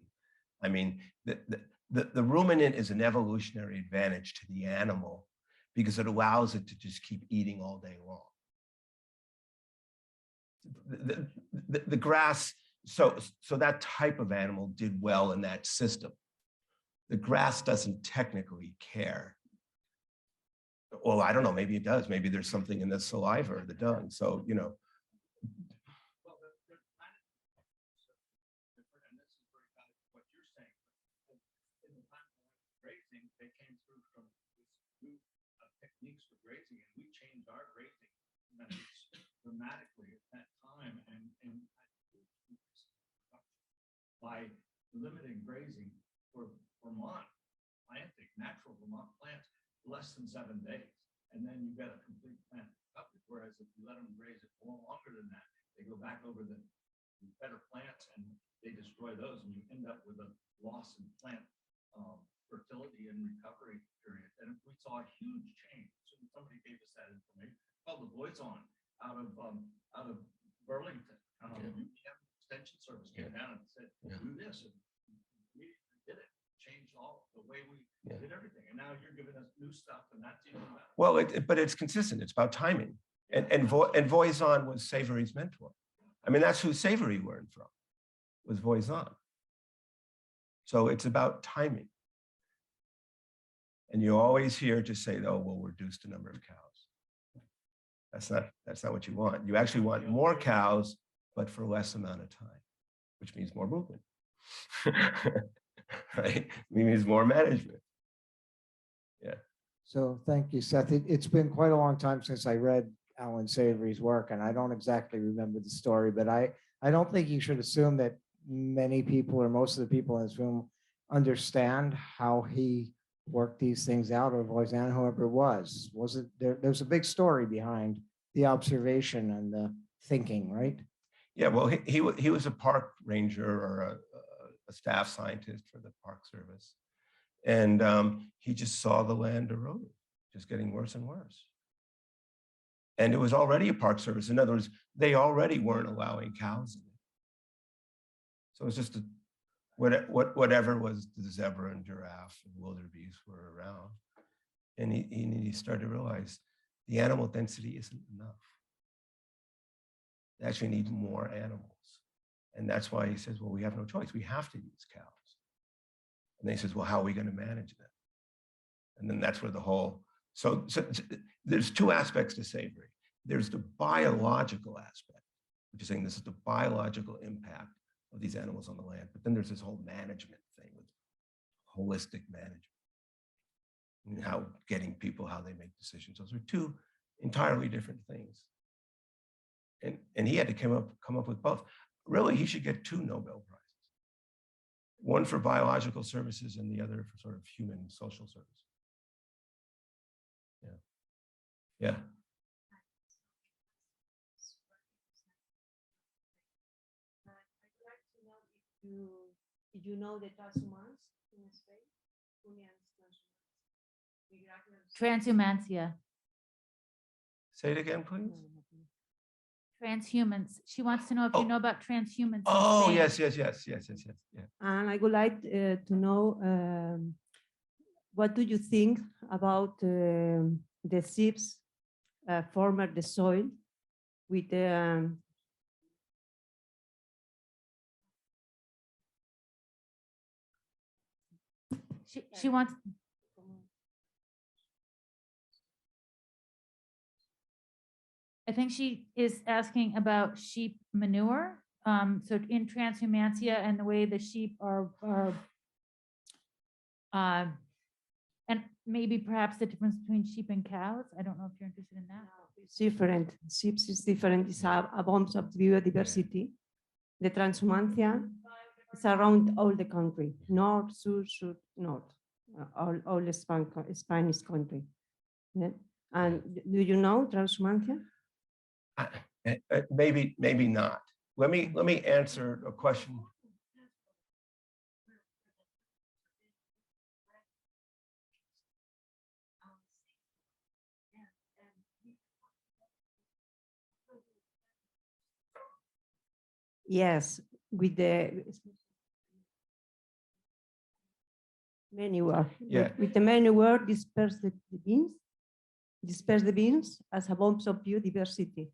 I mean, the ruminant is an evolutionary advantage to the animal because it allows it to just keep eating all day long. The grass, so that type of animal did well in that system. The grass doesn't technically care. Well, I don't know, maybe it does. Maybe there's something in the saliva or the dung. So, you know. They came through from new techniques for grazing, and we changed our grazing methods dramatically at that time, and by limiting grazing for Vermont planting, natural Vermont plants, less than 7 days, and then you get a complete plant coverage. Whereas if you let them graze it more longer than that, they go back over the better plants and they destroy those, and you end up with a loss in plant fertility and recovery period. And we saw a huge change. So somebody gave us that information. Called the Boys On out of Burlington. UPM Extension Service came down and said, do this. And we did it. Changed all the way we did everything. And now you're giving us new stuff, and that's even better. Well, But it's consistent. It's about timing. And Voisin was Savory's mentor. I mean, that's who Savory learned from, was Voisin. So it's about timing. And you always hear just say, oh, we'll reduce the number of cows. That's not what you want. You actually want more cows, but for less amount of time, which means more movement. Right? It means more management. Yeah. So thank you, Seth. It's been quite a long time since I read Alan Savory's work, and I don't exactly remember the story, but I don't think you should assume that many people or most of the people in this room understand how he worked these things out, or Voisin, whoever it was. Was it there's a big story behind the observation and the thinking, right? Yeah, well, he was a park ranger or a staff scientist for the Park Service. And he just saw the land eroding, just getting worse and worse. And it was already a Park Service. In other words, they already weren't allowing cows in it. So it was just whatever was the zebra and giraffe and wildebeest were around. And he started to realize the animal density isn't enough. They actually need more animals. And that's why he says, well, we have no choice. We have to use cows. And then he says, well, how are we going to manage that? And then that's where the whole, so there's two aspects to savory. There's the biological aspect, which is saying this is the biological impact of these animals on the land. But then there's this whole management thing with holistic management. And how getting people, how they make decisions. Those are two entirely different things. And he had to come up with both. Really, he should get 2 Nobel Prizes. One for biological services and the other for sort of human social service. Yeah. Did you know the transhumans in Spain? Transhumancia. Say it again, please. Transhumans. She wants to know if you know about transhumans. Oh, yes. Yeah. And I would like to know what do you think about the seeds former the soil with the she wants. I think she is asking about sheep manure. So in transhumancia and the way the sheep are and maybe perhaps the difference between sheep and cows. I don't know if you're interested in that. It's different. Sheep is different. It's a bomb of biodiversity. The transhumancia is around all the country, north, south, north, all the Spanish country. Yeah. And do you know transhumancia? Maybe not. Let me answer a question. Yes, with the manure. Yeah. With the manure, disperse the beans as a bomb of biodiversity.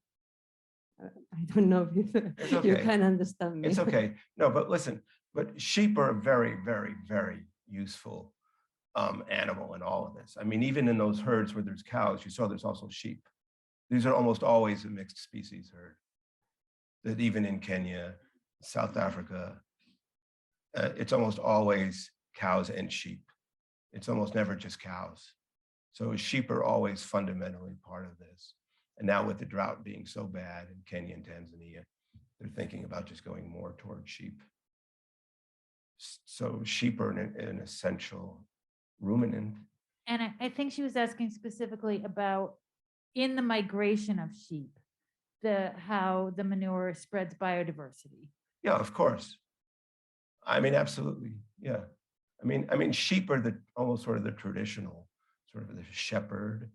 I don't know if It's you okay. can understand me. It's okay. No, but listen, but sheep are a very, very, very useful animal in all of this. I mean, even in those herds where there's cows, you saw there's also sheep. These are almost always a mixed species herd. That even in Kenya, South Africa, it's almost always cows and sheep. It's almost never just cows. So sheep are always fundamentally part of this. And now with the drought being so bad in Kenya and Tanzania, they're thinking about just going more toward sheep. So sheep are an essential ruminant. And I think she was asking specifically about in the migration of sheep, how the manure spreads biodiversity. Yeah, of course. I mean, absolutely. Yeah. I mean, sheep are almost sort of the traditional, sort of the shepherd,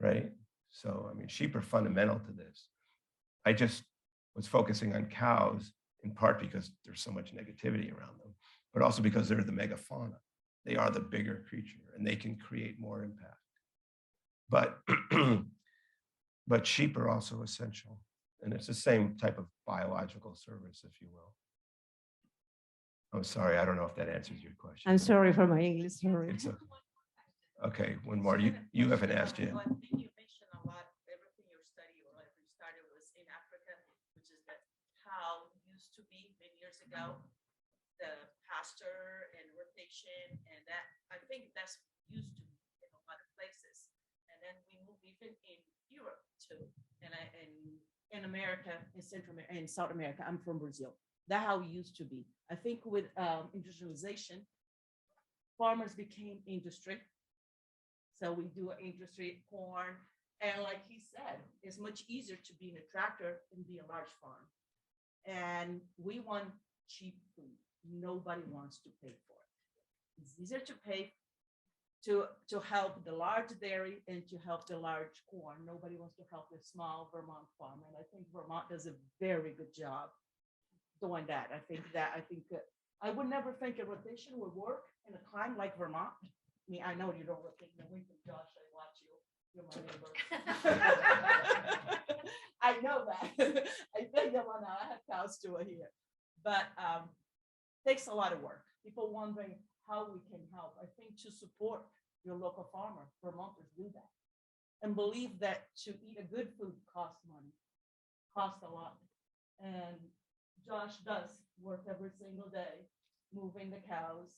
right? So, I mean, sheep are fundamental to this. I just was focusing on cows in part because there's so much negativity around them, but also because they're the megafauna. They are the bigger creature and they can create more impact. But, but sheep are also essential. And it's the same type of biological service, if you will. I'm sorry, I don't know if that answers your question. I'm sorry for my English, sorry. It's okay, one more. You haven't asked yet. One thing you mentioned a lot, everything you study or whatever you started was in Africa, which is that how used to be many years ago, the pasture and rotation, and that I think that's used to be in a lot of places. And then we move even in Europe too, and in America, in Central America, and South America. I'm from Brazil. That's how it used to be. I think with industrialization, farmers became industry. So we do industry, corn, and like he said, it's much easier to be in a tractor and be a large farm. And we want cheap food. Nobody wants to pay for it. It's easier to pay to help the large dairy and to help the large corn. Nobody wants to help the small Vermont farm. And I think Vermont does a very good job doing that. I think I would never think a rotation would work in a climate like Vermont. I mean, I know you don't rotate in the winter, Josh. I watch you. You're my neighbor. I know that. I think that one I have cows too here, but takes a lot of work. People wondering how we can help. I think to support your local farmer, Vermonters do that, and believe that to eat a good food costs money, costs a lot, and Josh does work every single day, moving the cows.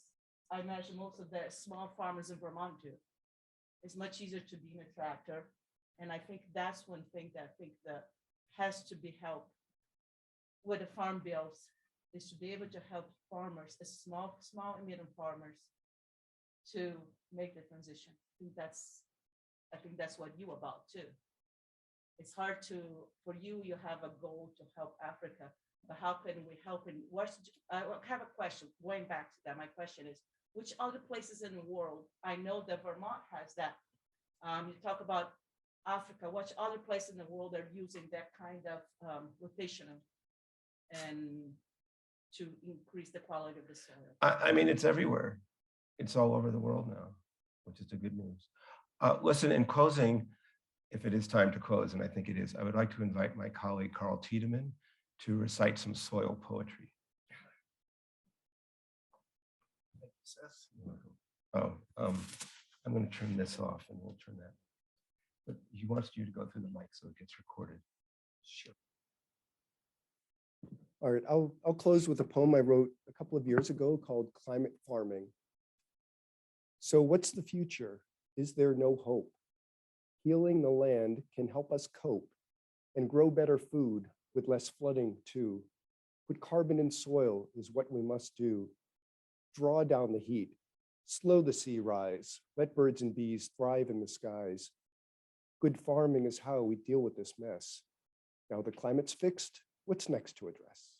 I imagine most of the small farmers in Vermont do. It's much easier to be in a tractor. And I think that's one thing that I think that has to be helped with the farm bills is to be able to help farmers, small and medium farmers, to make the transition. I think that's what you're about too. It's hard for you have a goal to help Africa, but how can we help? And I have a question, going back to that. My question is, which other places in the world, I know that Vermont has that. You talk about Africa, which other places in the world are using that kind of rotation and to increase the quality of the soil? I mean, it's everywhere. It's all over the world now, which is the good news. Listen, in closing, if it is time to close, and I think it is, I would like to invite my colleague, Carl Tiedemann, to recite some soil poetry. Oh, I'm going to turn this off and we'll turn that. But he wants you to go through the mic so it gets recorded. Sure. All right, I'll close with a poem I wrote a couple of years ago called Climate Farming. So what's the future? Is there no hope? Healing the land can help us cope and grow better food with less flooding too. Put carbon in soil is what we must do. Draw down the heat, slow the sea rise, let birds and bees thrive in the skies. Good farming is how we deal with this mess. Now the climate's fixed, what's next to address?